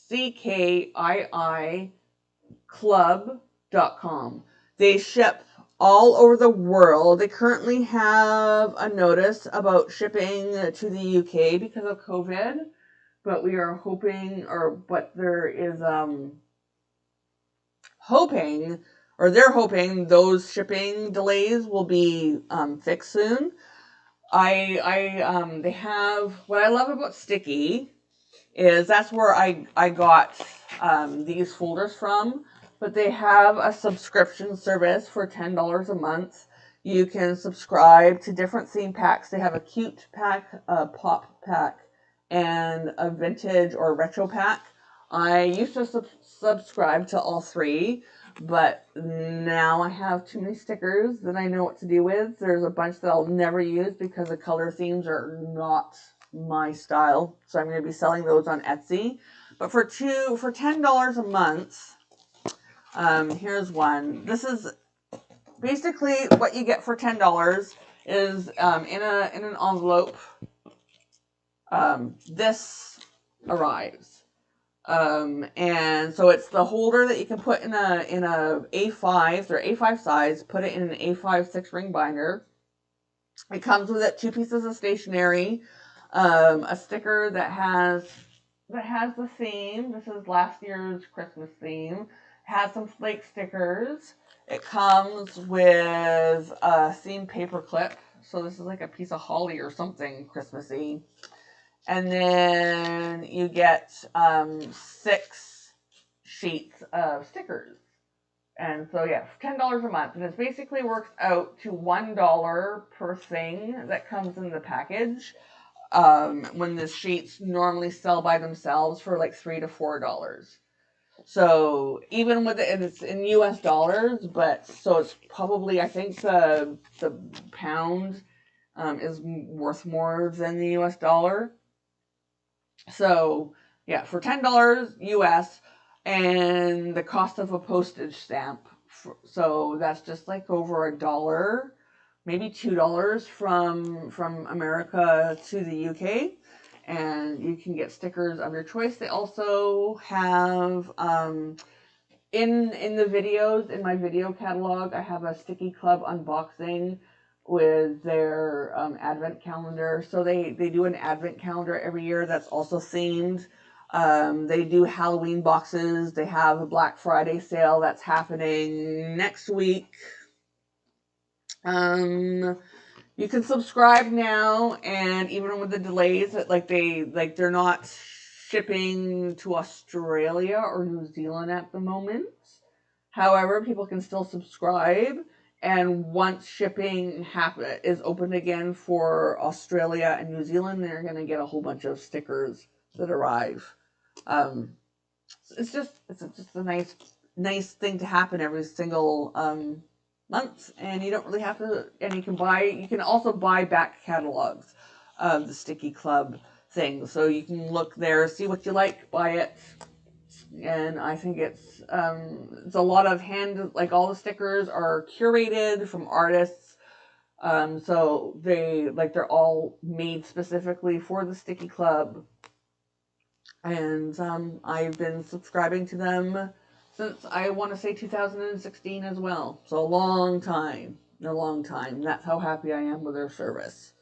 STICKII club.com. They ship all over the world. They currently have a notice about shipping to the UK because of COVID, but we are hoping, but there is hoping, or they're hoping those shipping delays will be fixed soon. They have, what I love about Sticky is that's where I got these folders from, but they have a subscription service for $10 a month. You can subscribe to different theme packs. They have a cute pack, a pop pack, and a vintage or retro pack. I used to subscribe to all three, but now I have too many stickers that I know what to do with. There's a bunch that I'll never use because the color themes are not my style, so I'm going to be selling those on Etsy. But for $10 a month, here's one. This is basically what you get for $10 is in an envelope. This arrives, and so it's the holder that you can put in a A5. They're A5 size. Put it in an A5 6-ring binder. It comes with it 2 pieces of stationery. A sticker that has the theme. This is last year's Christmas theme. Has some flake stickers. It comes with a theme paper clip. So this is like a piece of holly or something Christmassy. And then you get 6 sheets of stickers. And so, yeah, $10 a month. And it basically works out to $1 per thing that comes in the package. When the sheets normally sell by themselves for like $3 to $4. So even with it, it's in US dollars, but so it's probably, I think the pound is worth more than the US dollar. So yeah, for $10 US, and the cost of a postage stamp. So that's just like over $1, maybe $2 from America to the UK. And you can get stickers of your choice. They also have in the videos, in my video catalog, I have a Sticky Club unboxing with their advent calendar. So they do an advent calendar every year that's also themed. They do Halloween boxes. They have a Black Friday sale that's happening next week. You can subscribe now, and even with the delays, they're not shipping to Australia or New Zealand at the moment. However, people can still subscribe, and once shipping is opened again for Australia and New Zealand, they're going to get a whole bunch of stickers that arrive. It's just a nice thing to happen every single month, and you don't really have to. And you can also buy back catalogs of the Sticky Club thing, so you can look there, see what you like, buy it. And I think it's a lot of all the stickers are curated from artists. So they're all made specifically for the Sticky Club. And I've been subscribing to them since, I want to say, 2016 as well. So a long time. That's how happy I am with their service.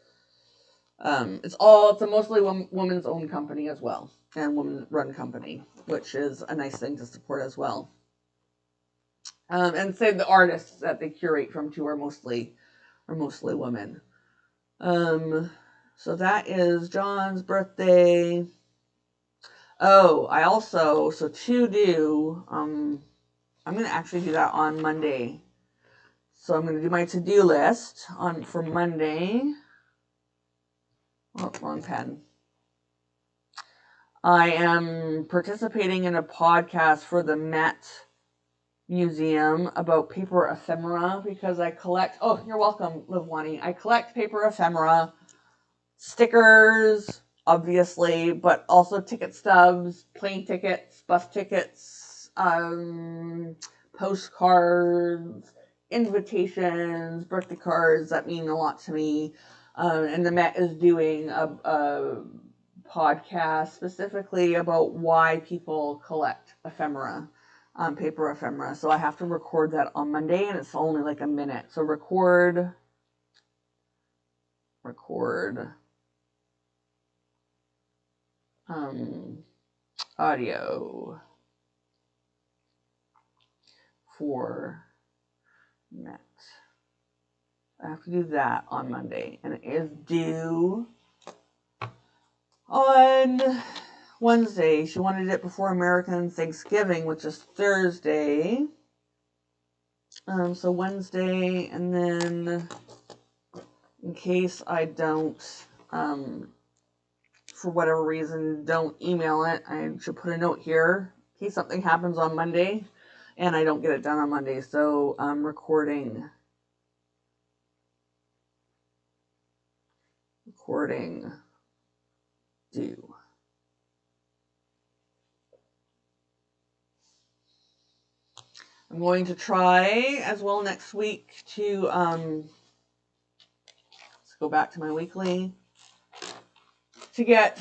It's a mostly women's owned company as well, and woman run company, which is a nice thing to support as well. And say the artists that they curate from too are mostly women. So that is John's birthday. Oh, I'm going to actually do that on Monday. So I'm going to do my to-do list for Monday. Oh, wrong pen. I am participating in a podcast for the Met Museum about paper ephemera because I collect, oh, you're welcome, Livwani. I collect paper ephemera, stickers, obviously, but also ticket stubs, plane tickets, bus tickets, postcards, invitations, birthday cards that mean a lot to me. And the Met is doing a podcast specifically about why people collect ephemera, paper ephemera. So I have to record that on Monday, and it's only like a minute. So record audio for Met. I have to do that on Monday, and it is due on Wednesday. She wanted it before American Thanksgiving, which is Thursday. So Wednesday, and then in case I don't, for whatever reason, don't email it, I should put a note here in case something happens on Monday and I don't get it done on Monday. So I'm recording due. I'm going to try as well next week to let's go back to my weekly, to get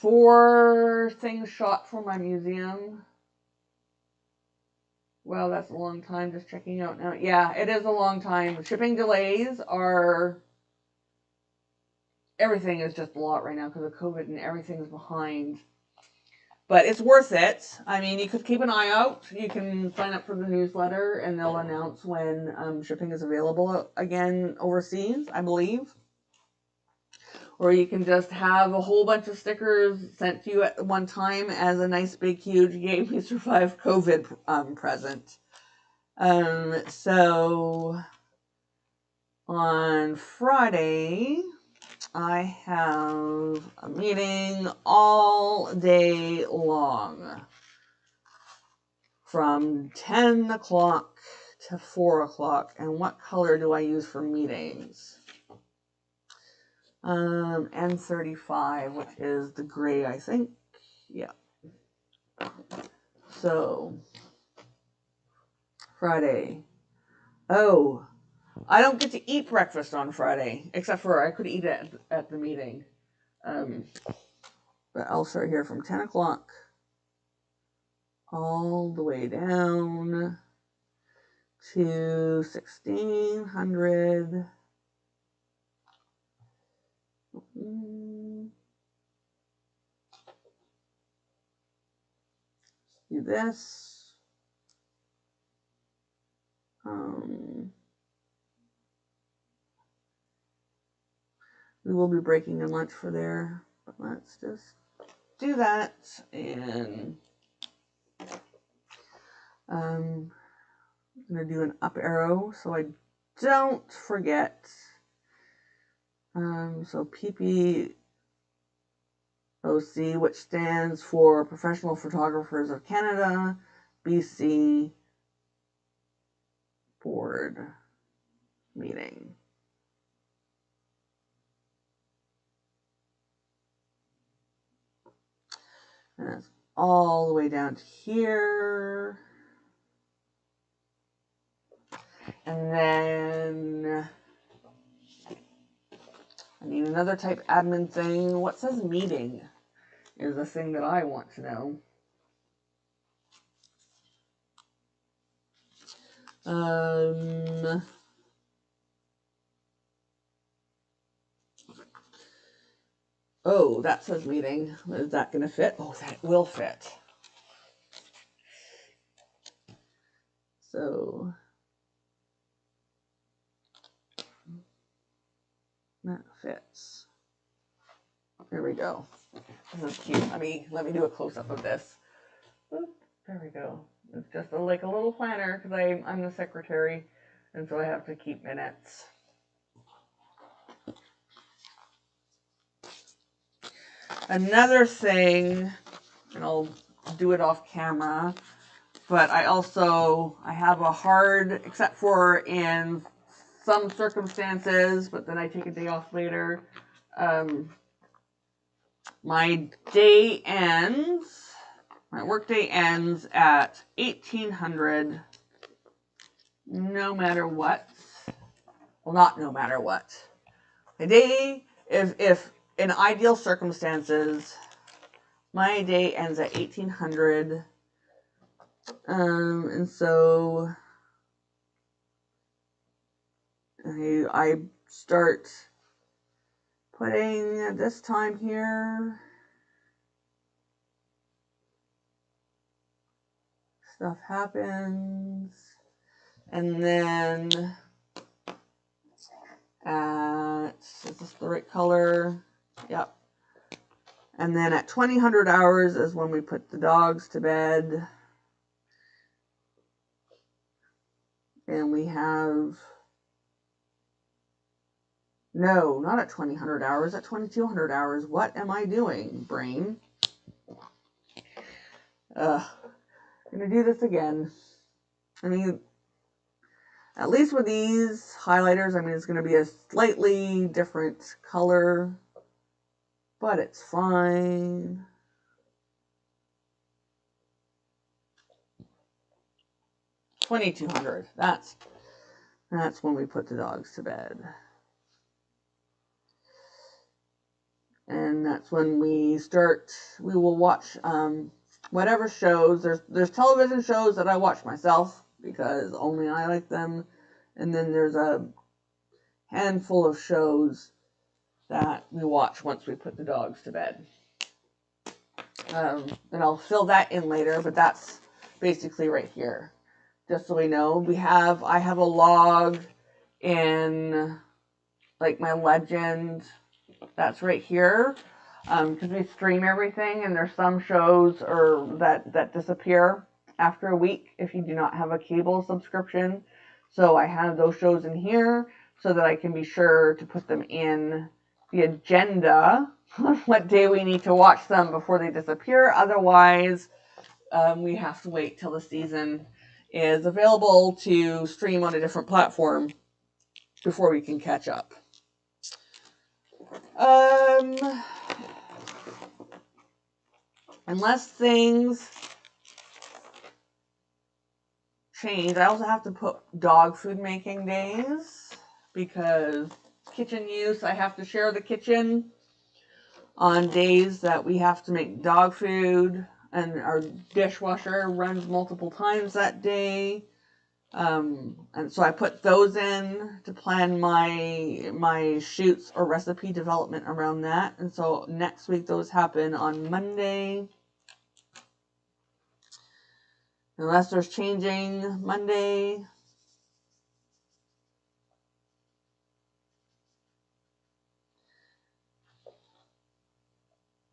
4 things shot for my museum. Well, that's a long time, just checking out now. Yeah, it is a long time. Shipping delays are, everything is just a lot right now because of COVID and everything's behind. But it's worth it. I mean, you could keep an eye out. You can sign up for the newsletter and they'll announce when shipping is available again overseas, I believe. Or you can just have a whole bunch of stickers sent to you at one time as a nice big huge "Yay, we survived COVID" present. So on Friday, I have a meeting all day long from 10 o'clock to 4 o'clock. And what color do I use for meetings? N35, which is the gray, I think. Yeah. So, Friday. Oh, I don't get to eat breakfast on Friday, except for I could eat it at the meeting. But I'll start here from 10 o'clock all the way down to 1600. Do this. We will be breaking in lunch for there, but let's just do that. And I'm going to do an up arrow so I don't forget. So PPOC, which stands for Professional Photographers of Canada, BC Board Meeting. And that's all the way down to here. And then I need another type admin thing. What says meeting is the thing that I want to know. Oh, that says meeting. Is that going to fit? Oh, that will fit. So that fits. There we go. This is cute. Let me do a close-up of this. Oop, there we go. It's just like a little planner because I'm the secretary, and so I have to keep minutes. Another thing, and I'll do it off camera, but I have a hard, except for in some circumstances, but then I take a day off later. My work day ends at 1800 no matter what. Well, not no matter what. A day, if in ideal circumstances, my day ends at 1800. And so I start putting at this time here. Stuff happens. And then is this the right color? Yep. And then at 2000 hours is when we put the dogs to bed. And we have, no, not at 2000 hours, at 2200 hours. What am I doing, brain? I'm gonna do this again. I mean, at least with these highlighters, I mean, it's gonna be a slightly different color, but it's fine. $2,200. That's when we put the dogs to bed. And that's when we will watch whatever shows. There's television shows that I watch myself because only I like them. And then there's a handful of shows that we watch once we put the dogs to bed. And I'll fill that in later, but that's basically right here. Just so we know, I have a log in like my legend. That's right here. Because we stream everything, and there's some shows that disappear after a week if you do not have a cable subscription. So I have those shows in here so that I can be sure to put them in the agenda on what day we need to watch them before they disappear. Otherwise, we have to wait till the season is available to stream on a different platform before we can catch up. Unless things change, I also have to put dog food making days because kitchen use, I have to share the kitchen on days that we have to make dog food, and our dishwasher runs multiple times that day. And so I put those in to plan my shoots or recipe development around that. And so next week those happen on Monday. Unless there's changing Monday.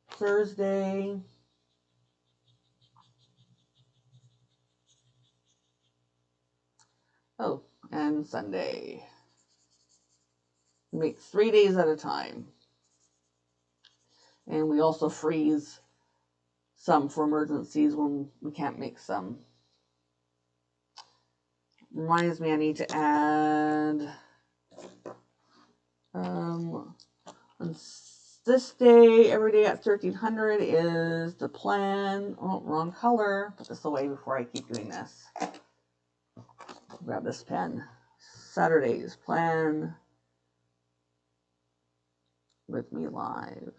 Thursday. Oh, and Sunday. Make 3 days at a time. And we also freeze some for emergencies when we can't make some. Reminds me I need to add on this day, every day at 1300 is the plan. Oh, wrong color. Put this away before I keep doing this. Grab this pen. Saturday's plan with me live.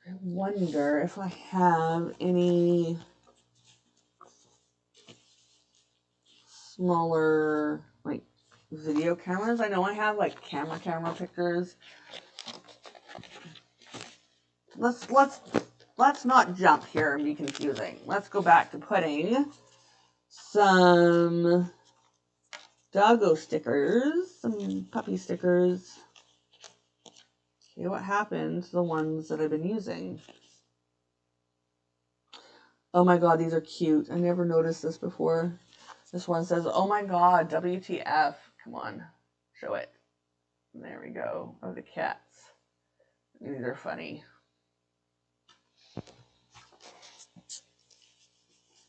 I wonder if I have any smaller like video cameras. I know I have like camera pictures. Let's not jump here and be confusing. Let's go back to putting some doggo stickers, some puppy stickers. See what happens to the ones that I've been using. Oh my god, these are cute. I never noticed this before. This one says, oh my god, WTF. Come on, show it. There we go. Oh, the cats. These are funny.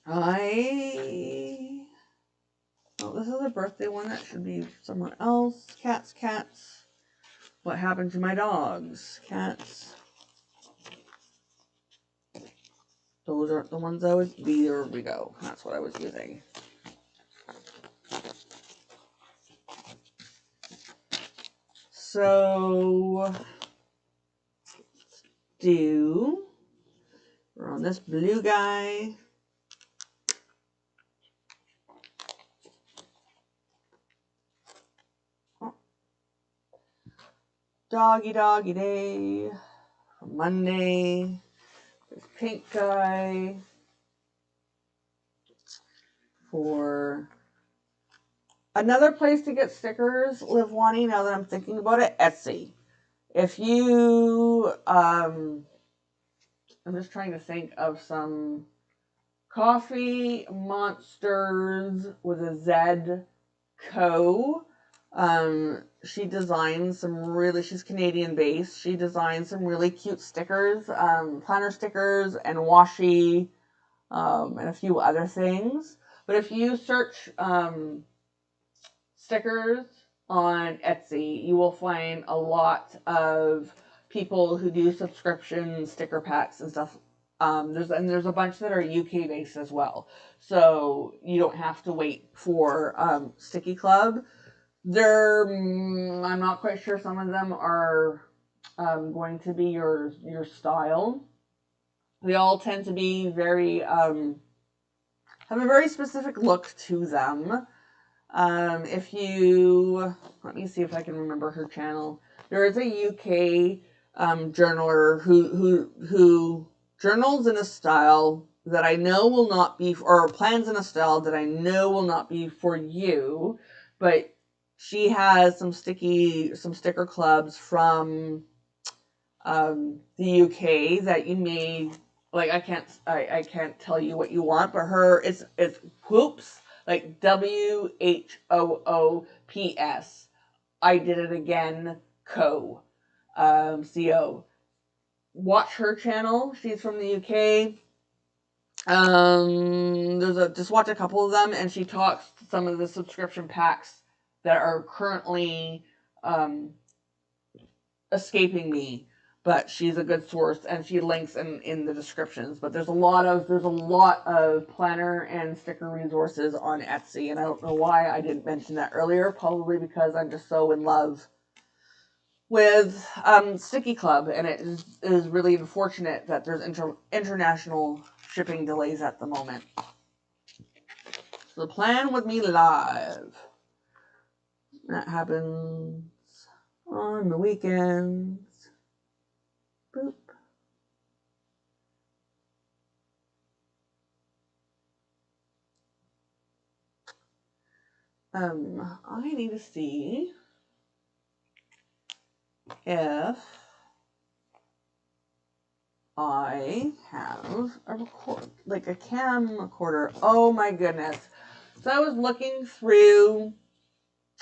I Oh, this is a birthday one. That should be someone else. Cats, cats. What happened to my dogs? Cats. Those aren't the ones I was... There we go. That's what I was using. So... We're on this blue guy. Oh. Doggy doggy day. For Monday. This pink guy. For another place to get stickers, Live Wanting, now that I'm thinking about it, Etsy. If you, I'm just trying to think of some Coffee Monsters with a Z Co. She designs some really, she's Canadian based. She designs some really cute stickers, planner stickers and washi, and a few other things. But if you search stickers on Etsy, you will find a lot of people who do subscription sticker packs and stuff. There's a bunch that are UK based as well, so you don't have to wait for Sticky Club. I'm not quite sure. Some of them are going to be your style. They all tend to be very have a very specific look to them. If you, let me see if I can remember her channel. There is a UK journaler who journals in a style that I know will not be, or plans in a style that I know will not be for you, but she has some sticker clubs from the UK that you may like. I can't tell you what you want, but it's Whoops, like WHOOPS. I did it again. Co. CO. Watch her channel. She's from the UK. Just watch a couple of them, and she talks some of the subscription packs that are currently escaping me, but she's a good source, and she links in the descriptions. But there's a lot of planner and sticker resources on Etsy, and I don't know why I didn't mention that earlier. Probably because I'm just so in love with Sticky Club, and it is really unfortunate that there's international shipping delays at the moment. So plan with me live. That happens on the weekends. Boop. I need to see if I have a cam recorder. Oh my goodness. So I was looking through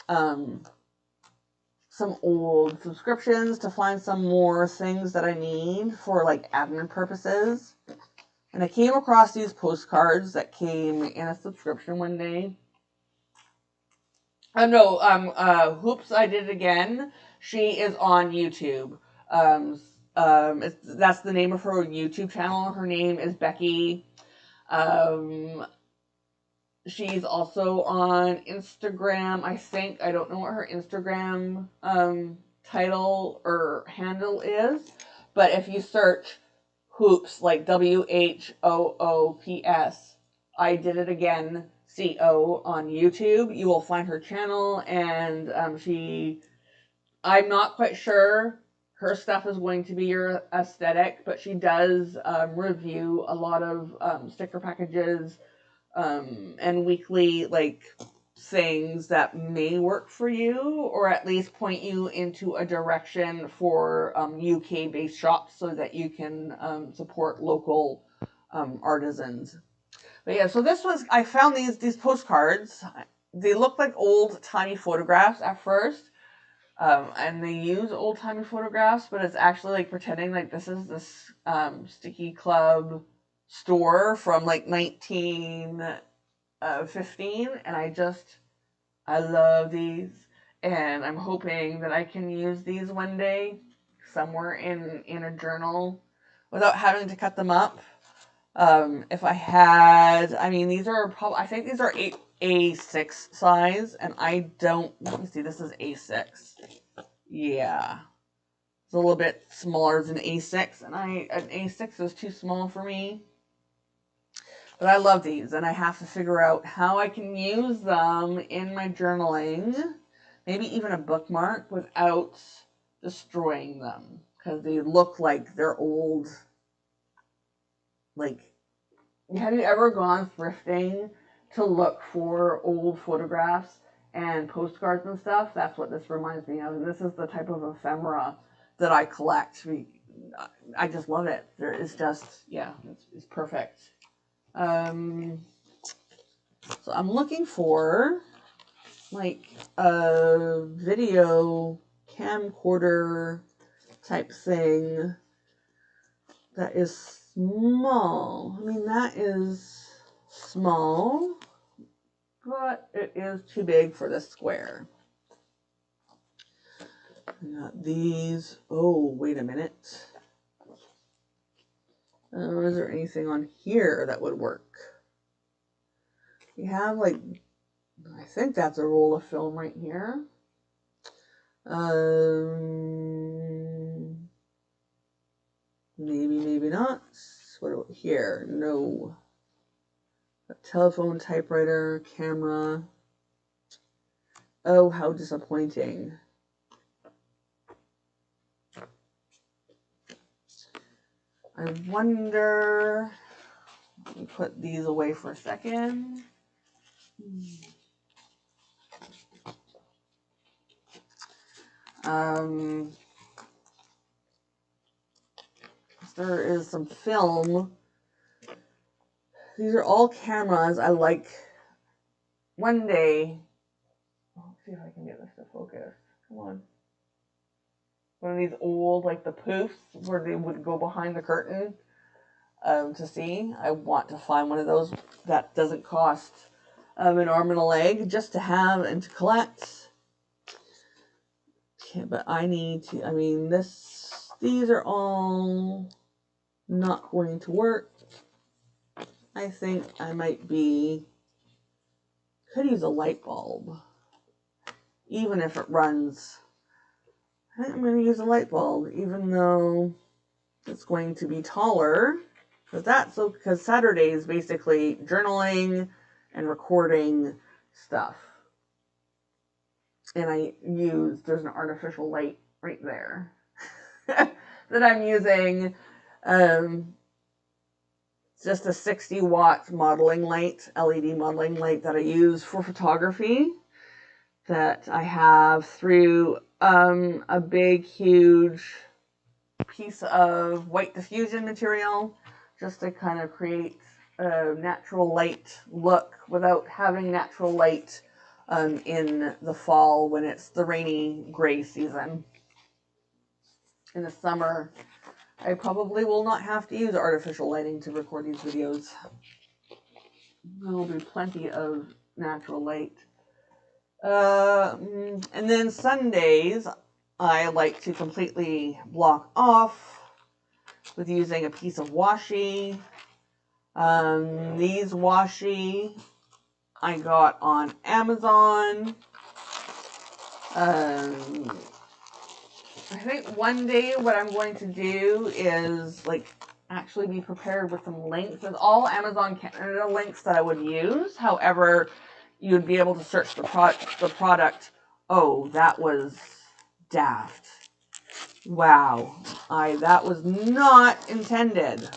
some old subscriptions to find some more things that I need for like admin purposes. And I came across these postcards that came in a subscription one day. Hoops, I Did It Again. She is on YouTube. That's the name of her YouTube channel. Her name is Becky. She's also on Instagram, I think. I don't know what her Instagram title or handle is, but if you search Hoops, like WHOOPS, I Did It Again, CO on YouTube, you will find her channel, and I'm not quite sure her stuff is going to be your aesthetic, but she does review a lot of sticker packages, and weekly things that may work for you, or at least point you into a direction for UK based shops so that you can support local artisans. But yeah, so I found these postcards. They look like old timey photographs at first. And they use old timey photographs, but it's actually like pretending like this is this Sticky Club store from like 1915, and I just I love these, and I'm hoping that I can use these one day somewhere in a journal without having to cut them up. If I had, I mean, these are probably, I think these are A6 size, and I don't, let me see, this is A6. Yeah. It's a little bit smaller than A6, and an A6 is too small for me. But I love these, and I have to figure out how I can use them in my journaling, maybe even a bookmark, without destroying them, because they look like they're old. Like, have you ever gone thrifting to look for old photographs and postcards and stuff? That's what this reminds me of. This is the type of ephemera that I collect. I just love it. It's just, yeah, it's perfect. So I'm looking for like a video camcorder type thing that is small. I mean, that is small, but it is too big for this square. I got these. Oh, wait a minute. Is there anything on here that would work? We have like, I think that's a roll of film right here. Maybe, maybe not. What about here? No. A telephone, typewriter, camera. Oh, how disappointing. I wonder, let me put these away for a second. There is some film. These are all cameras I like. One day, let's see if I can get this to focus. Come on. One of these old, like the poofs where they would go behind the curtain to see. I want to find one of those that doesn't cost an arm and a leg just to have and to collect. Okay, but I need to, I mean, these are all not going to work. I think I might could use a light bulb. Even if it runs. I think I'm going to use a light bulb, even though it's going to be taller. Because Saturday is basically journaling and recording stuff. And there's an artificial light right there that I'm using. Just a 60-watt modeling light, LED modeling light that I use for photography that I have through a big, huge piece of white diffusion material just to kind of create a natural light look without having natural light in the fall when it's the rainy, gray season. In the summer, I probably will not have to use artificial lighting to record these videos. There will be plenty of natural light. And then Sundays, I like to completely block off with using a piece of washi. These washi I got on Amazon. I think one day what I'm going to do is like actually be prepared with some links. There's all Amazon Canada links that I would use. However, you'd be able to search the product. Oh, that was daft. Wow. That was not intended.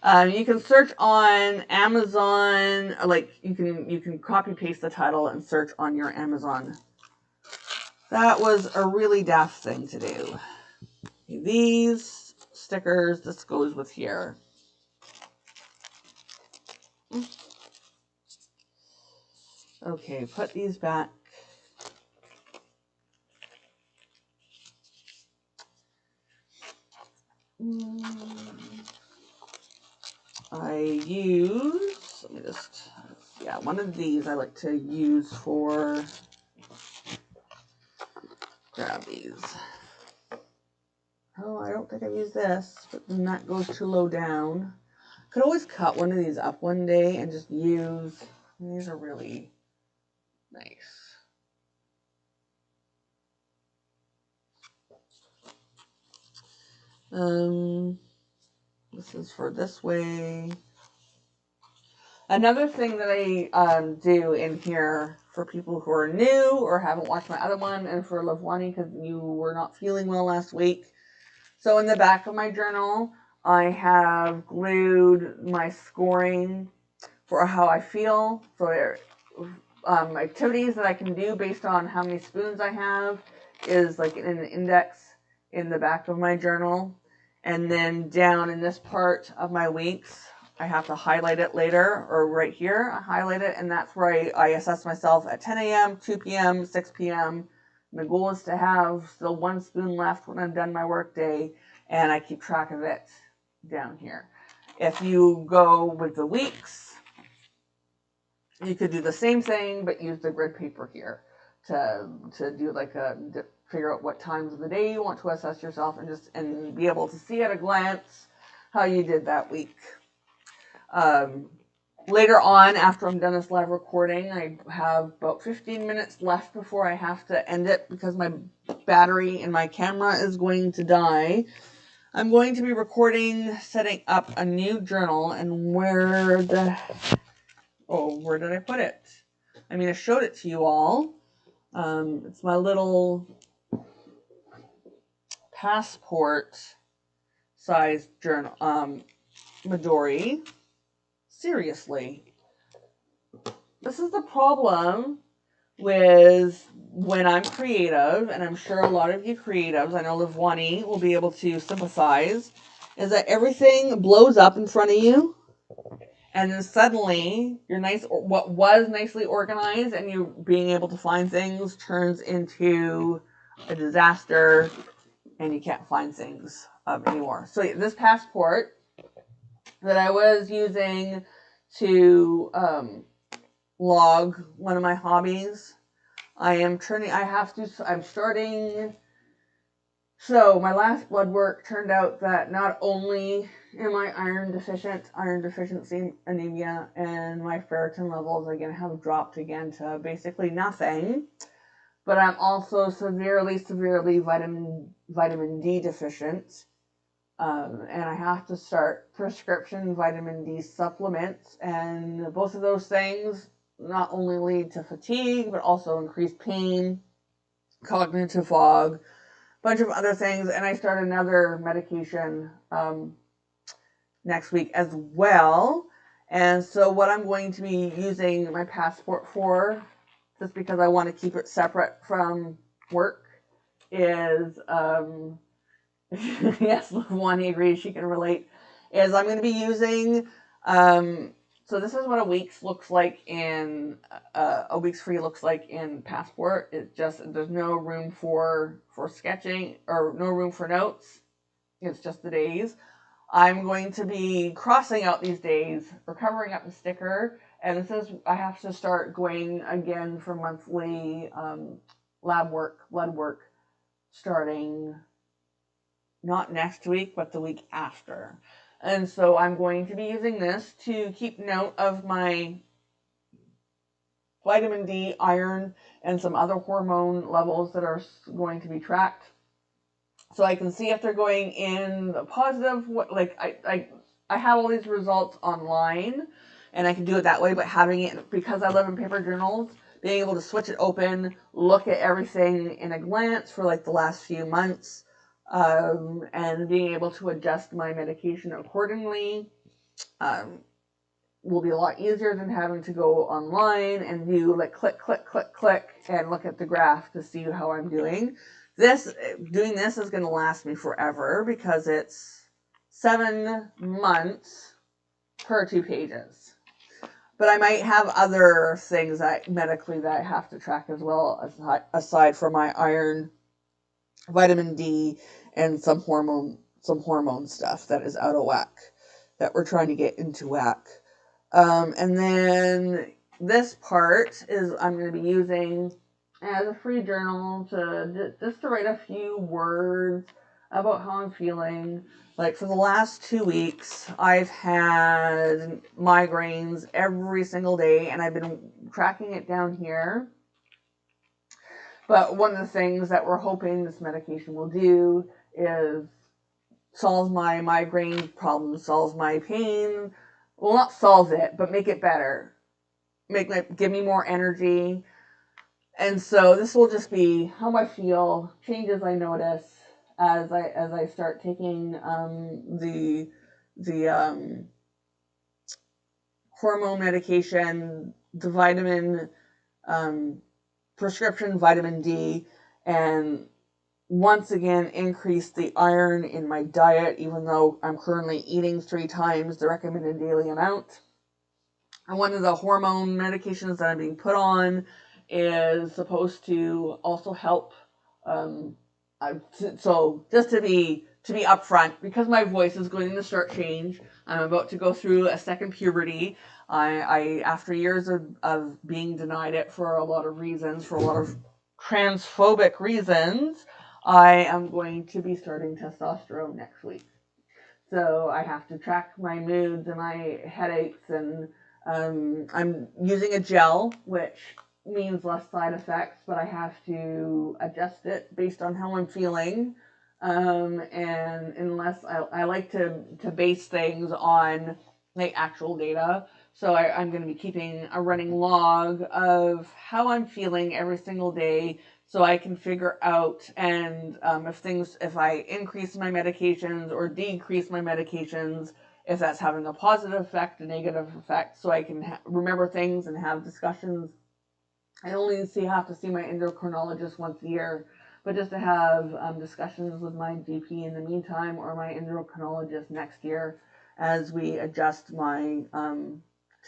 You can search on Amazon, like you can copy paste the title and search on your Amazon. That was a really daft thing to do. These stickers, this goes with here. Okay, put these back. Let me just, one of these I like to use for grab these. Oh, I don't think I've used this, but then that goes too low down. Could always cut one of these up one day and just use, these are really nice. This is for this way. Another thing that I do in here for people who are new or haven't watched my other one, and for Lavwani because you were not feeling well last week. So in the back of my journal, I have glued my scoring for how I feel. So there, activities that I can do based on how many spoons I have is like in an index in the back of my journal. And then down in this part of my weeks, I have to highlight it later, or right here, I highlight it, and that's where I assess myself at 10 a.m., 2 p.m., 6 p.m. My goal is to have still 1 spoon left when I'm done my work day, and I keep track of it down here. If you go with the weeks, you could do the same thing, but use the grid paper here to do like figure out what times of the day you want to assess yourself, and be able to see at a glance how you did that week. Later on, after I'm done this live recording, I have about 15 minutes left before I have to end it because my battery in my camera is going to die. I'm going to be recording, setting up a new journal, and where did I put it? I mean, I showed it to you all. It's my little passport size journal, Midori. Seriously. This is the problem with when I'm creative, and I'm sure a lot of you creatives, I know Lavwani will be able to sympathize, is that everything blows up in front of you, and then suddenly what was nicely organized and you being able to find things turns into a disaster, and you can't find things anymore. So this passport that I was using to log one of my hobbies, I'm starting. So my last blood work turned out that not only am I iron deficiency anemia, and my ferritin levels again have dropped again to basically nothing, but I'm also severely vitamin D deficient. And I have to start prescription vitamin D supplements, and both of those things not only lead to fatigue, but also increased pain, cognitive fog, bunch of other things, and I start another medication next week as well. And so what I'm going to be using my passport for, just because I want to keep it separate from work, is yes, Wani agrees, she can relate, is I'm going to be using, so this is what a week's looks like in, a week's free looks like in Passport. It's just, there's no room for sketching, or no room for notes. It's just the days. I'm going to be crossing out these days, or covering up the sticker, and this is, I have to start going again for monthly lab work, blood work, starting not next week, but the week after. And so I'm going to be using this to keep note of my vitamin D, iron, and some other hormone levels that are going to be tracked. So I can see if they're going in the positive, like I have all these results online, and I can do it that way, but having it, because I live in paper journals, being able to switch it open, look at everything in a glance for like the last few months, and being able to adjust my medication accordingly will be a lot easier than having to go online and do like click, click, click, click, and look at the graph to see how I'm doing. Doing this is going to last me forever because it's 7 months per 2 pages. But I might have other things medically that I have to track as well, aside from my iron, vitamin D, and some hormone stuff that is out of whack, that we're trying to get into whack. And then this part is I'm going to be using as a free journal to just to write a few words about how I'm feeling. Like for the last 2 weeks, I've had migraines every single day, and I've been tracking it down here. But one of the things that we're hoping this medication will do is solve my migraine problem, solve my pain. Well, not solve it, but make it better. Give me more energy. And so this will just be how I feel, changes I notice as I start taking the hormone medication, the vitamin prescription vitamin D, and once again increase the iron in my diet, even though I'm currently eating 3 times the recommended daily amount. And one of the hormone medications that I'm being put on is supposed to also help. So just to be upfront, because my voice is going to start change, I'm about to go through a second puberty. I after years of being denied it for a lot of reasons, for a lot of transphobic reasons, I am going to be starting testosterone next week. So I have to track my moods and my headaches, and I'm using a gel, which means less side effects, but I have to adjust it based on how I'm feeling. And unless I like to base things on like actual data. So I'm going to be keeping a running log of how I'm feeling every single day, so I can figure out and if I increase my medications or decrease my medications, if that's having a positive effect, a negative effect, so I can remember things and have discussions. I only have to see my endocrinologist once a year, but just to have discussions with my GP in the meantime, or my endocrinologist next year, as we adjust my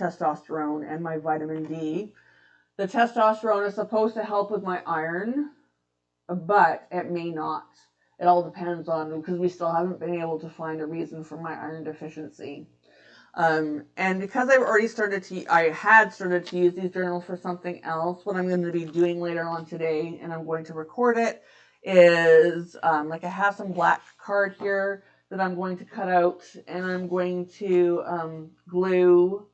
testosterone and my vitamin D. The testosterone is supposed to help with my iron, but it may not. It all depends on, because we still haven't been able to find a reason for my iron deficiency. And because I had started to use these journals for something else, what I'm going to be doing later on today, and I'm going to record it, is like I have some black card here that I'm going to cut out, and I'm going to glue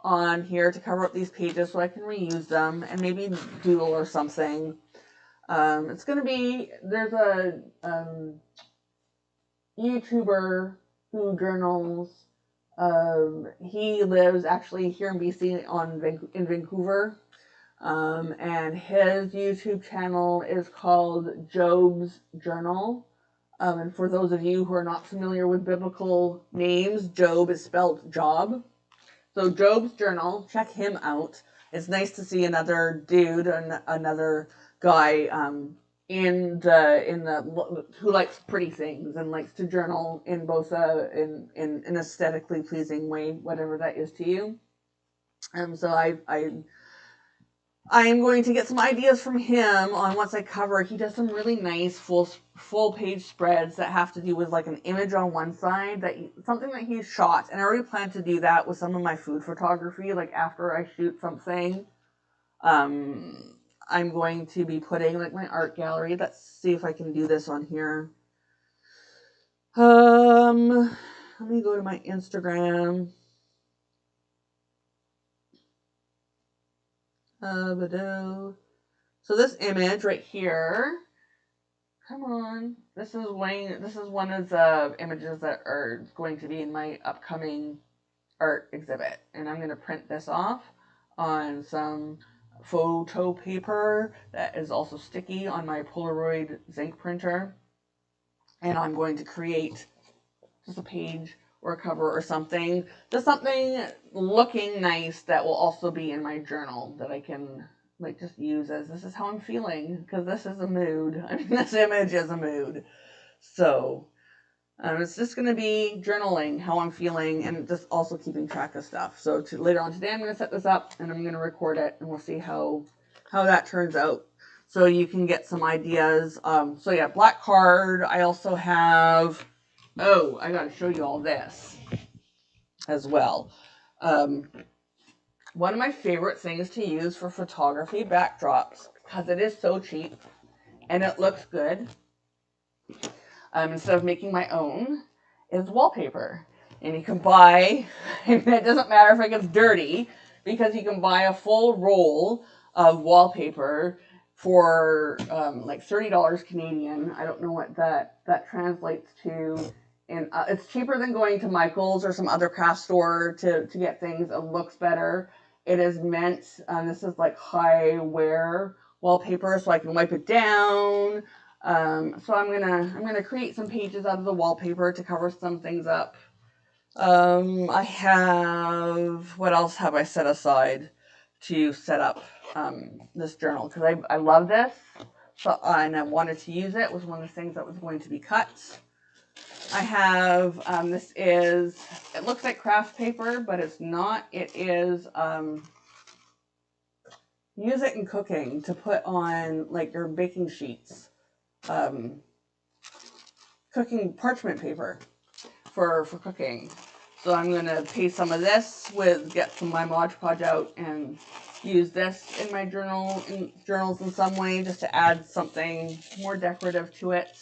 on here to cover up these pages so I can reuse them and maybe doodle or something. It's going to be, there's a YouTuber who journals. He lives actually here in BC in Vancouver. And his YouTube channel is called Job's Journal. And for those of you who are not familiar with biblical names, Job is spelled Job. So Job's Journal, check him out. It's nice to see another dude and another guy who likes pretty things and likes to journal in both in an aesthetically pleasing way, whatever that is to you. So I'm going to get some ideas from him on once I cover. He does some really nice full page spreads that have to do with like an image on one side, something that he's shot. And I already plan to do that with some of my food photography. Like after I shoot something, I'm going to be putting like my art gallery. Let's see if I can do this on here. Let me go to my Instagram. So this image right here, come on, this is one of the images that are going to be in my upcoming art exhibit, and I'm going to print this off on some photo paper that is also sticky on my Polaroid zinc printer, and I'm going to create just a page or a cover or something, just something looking nice that will also be in my journal that I can like just use as this is how I'm feeling, because this is a mood. I mean, this image is a mood. So it's just going to be journaling how I'm feeling and just also keeping track of stuff. So later on today, I'm going to set this up and I'm going to record it, and we'll see how that turns out. So you can get some ideas. So yeah, black card. I also have, I got to show you all this as well. One of my favorite things to use for photography backdrops because it is so cheap and it looks good, instead of making my own, is wallpaper. And you can buy, and it doesn't matter if it gets dirty, because you can buy a full roll of wallpaper for like $30 Canadian. I don't know what that translates to. And it's cheaper than going to Michael's or some other craft store to get things. It looks better. It is meant, this is like high wear wallpaper, so I can wipe it down. So I'm gonna create some pages out of the wallpaper to cover some things up. I have, what else have I set aside to set up this journal? Because I love this, so, and I wanted to use it. It was one of the things that was going to be cut. I have, this is, it looks like craft paper, but it's not. It is, use it in cooking to put on like your baking sheets. Cooking parchment paper for cooking. So I'm going to paste some of this get some of my Mod Podge out and use this in my journals in some way, just to add something more decorative to it.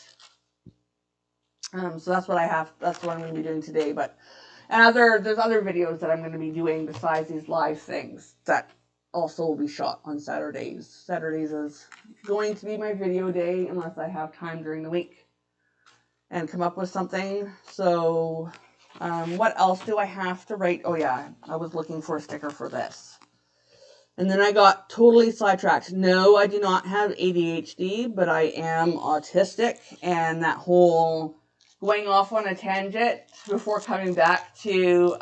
So that's what that's what I'm going to be doing today. There's other videos that I'm going to be doing besides these live things that also will be shot on Saturdays. Saturdays is going to be my video day unless I have time during the week and come up with something. So what else do I have to write? Oh yeah, I was looking for a sticker for this. And then I got totally sidetracked. No, I do not have ADHD, but I am autistic. And that whole going off on a tangent before coming back to,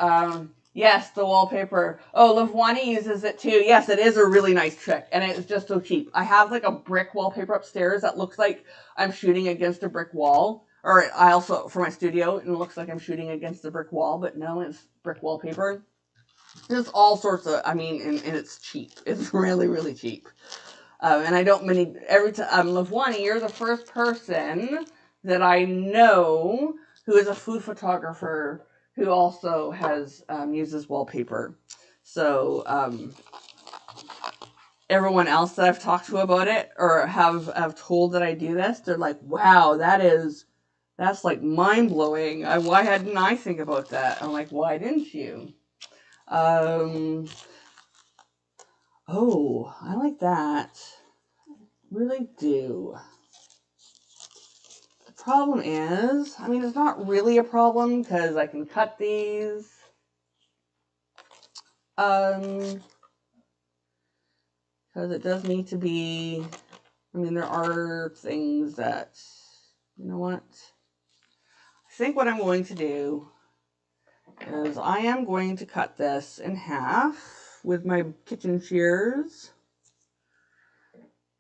yes, the wallpaper. Oh, Lavwani uses it too. Yes, it is a really nice trick. And it's just so cheap. I have like a brick wallpaper upstairs that looks like I'm shooting against a brick wall. Or I also, for my studio, and it looks like I'm shooting against the brick wall, but no, it's brick wallpaper. There's all sorts of, and it's cheap. It's really, really cheap. And I don't every time, Lavwani, you're the first person that I know who is a food photographer who also uses wallpaper. So, everyone else that I've talked to about it, or have told that I do this, they're like, wow, that's like mind-blowing. Why hadn't I think about that? I'm like, why didn't you? Oh, I like that. Really do. The problem is, it's not really a problem because I can cut these. Because it does need to be, there are things that, you know what? I think what I'm going to do is I am going to cut this in half with my kitchen shears.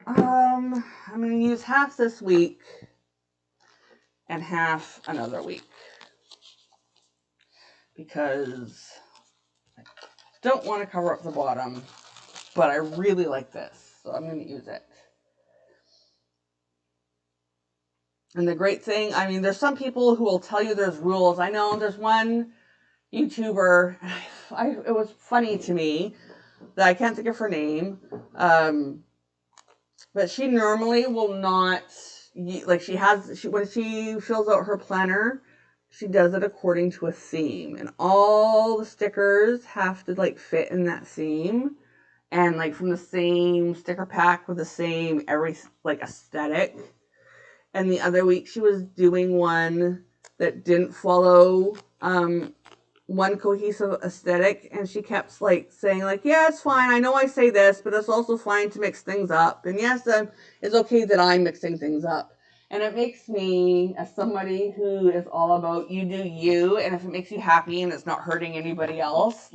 I'm going to use half this week and half another week because I don't want to cover up the bottom, but I really like this, so I'm going to use it. And the great thing, there's some people who will tell you there's rules. I know there's one YouTuber, it was funny to me that I can't think of her name, but she normally will not, when she fills out her planner, she does it according to a theme, and all the stickers have to fit in that theme, and from the same sticker pack with the same aesthetic. And the other week she was doing one that didn't follow one cohesive aesthetic, and she kept saying yeah, it's fine, I know I say this, but it's also fine to mix things up, and yes, it's okay that I'm mixing things up. And it makes me, as somebody who is all about you do you, and if it makes you happy and it's not hurting anybody else,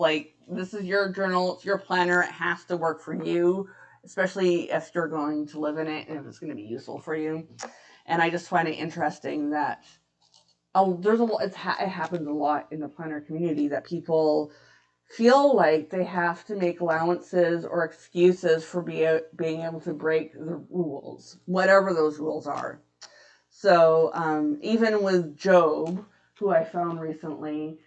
this is your journal, it's your planner, it has to work for you, especially if you're going to live in it and if it's going to be useful for you. And I just find it interesting that it happens a lot in the planner community that people feel like they have to make allowances or excuses for being able to break the rules, whatever those rules are. So even with Job, who I found recently,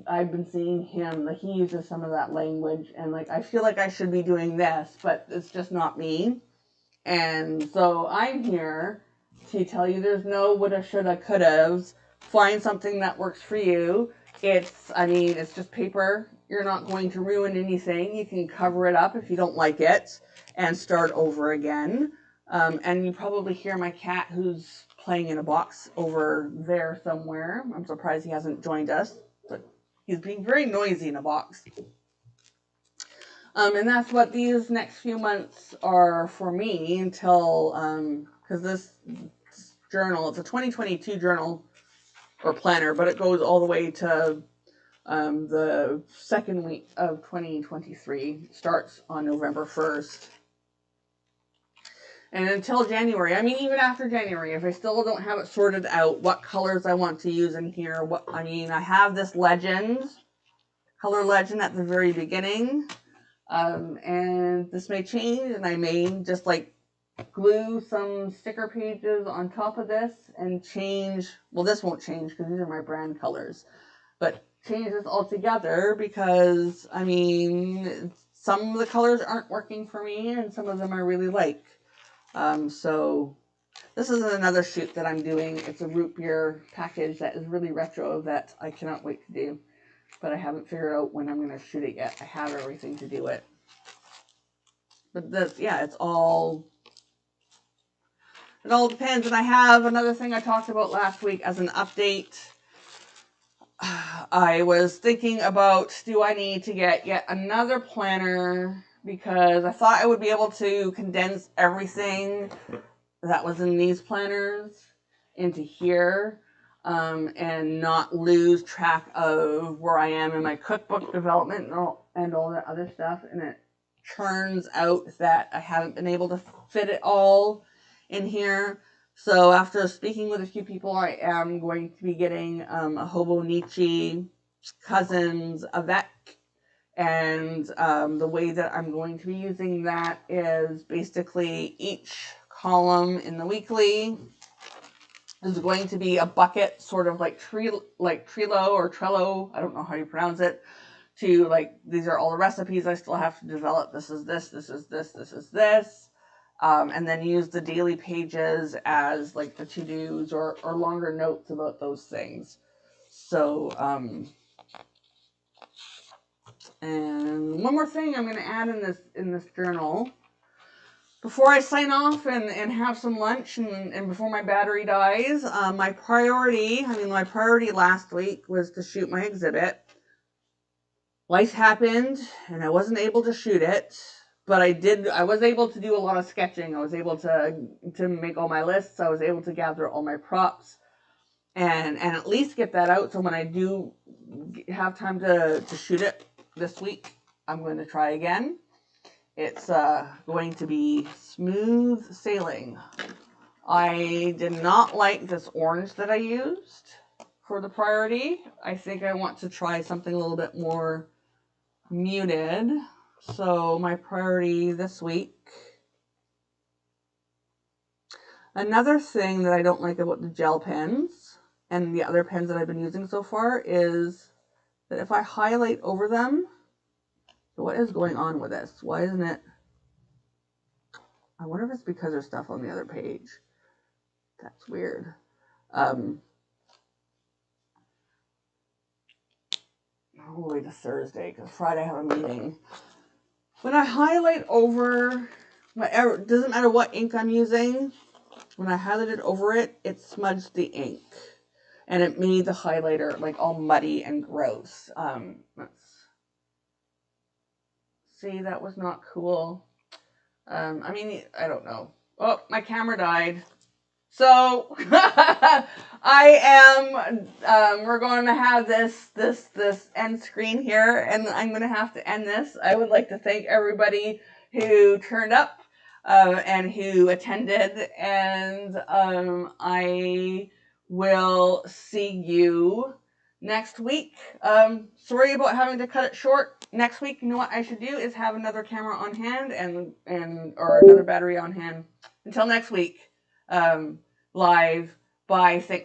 I've been seeing him, he uses some of that language, and I feel like I should be doing this, but it's just not me. And so I'm here to tell you there's no woulda, shoulda, couldas. Find something that works for you. It's just paper. You're not going to ruin anything. You can cover it up if you don't like it and start over again. And you probably hear my cat who's playing in a box over there somewhere. I'm surprised he hasn't joined us, but he's being very noisy in a box. And that's what these next few months are for me until, because this journal, it's a 2022 journal or planner, but it goes all the way to the second week of 2023. Starts on November 1st. And until January, even after January, if I still don't have it sorted out, what colors I want to use in here, I have this color legend at the very beginning. And this may change, and I may just glue some sticker pages on top of this and change. Well, this won't change because these are my brand colors, but change this all together because some of the colors aren't working for me, and some of them I really like. So this is another shoot that I'm doing. It's a root beer package that is really retro that I cannot wait to do. But I haven't figured out when I'm going to shoot it yet. I have everything to do it. But it all depends. And I have another thing I talked about last week as an update. I was thinking about, do I need to get yet another planner? Because I thought I would be able to condense everything that was in these planners into here. And not lose track of where I am in my cookbook development and all that other stuff. And it turns out that I haven't been able to fit it all in here. So after speaking with a few people, I am going to be getting a Hobonichi Cousins Avec. And the way that I'm going to be using that is basically each column in the weekly is going to be a bucket, sort of like Trello or Trello. I don't know how you pronounce it. These are all the recipes I still have to develop. This is this, this is this, this is this. And then use the daily pages as the to-dos or longer notes about those things. So, and one more thing I'm going to add in this journal. Before I sign off and have some lunch and before my battery dies, my priority last week was to shoot my exhibit. Life happened and I wasn't able to shoot it, but I was able to do a lot of sketching. I was able to make all my lists. I was able to gather all my props and at least get that out. So when I do have time to shoot it this week, I'm going to try again. It's going to be smooth sailing. I did not like this orange that I used for the priority. I think I want to try something a little bit more muted. So my priority this week. Another thing that I don't like about the gel pens and the other pens that I've been using so far is that if I highlight over them, so what is going on with this? Why isn't it? I wonder if it's because there's stuff on the other page. That's weird. All the way to Thursday, because Friday I have a meeting. When I highlight over, whatever, doesn't matter what ink I'm using, when I highlighted over it, it smudged the ink. And it made the highlighter all muddy and gross. Let's see, that was not cool. I don't know. Oh, my camera died. So we're going to have this end screen here, and I'm going to have to end this. I would like to thank everybody who turned up and who attended, and I will see you next week. Sorry about having to cut it short. Next week, you know what I should do is have another camera on hand or another battery on hand. Until next week, live. Bye. Thanks.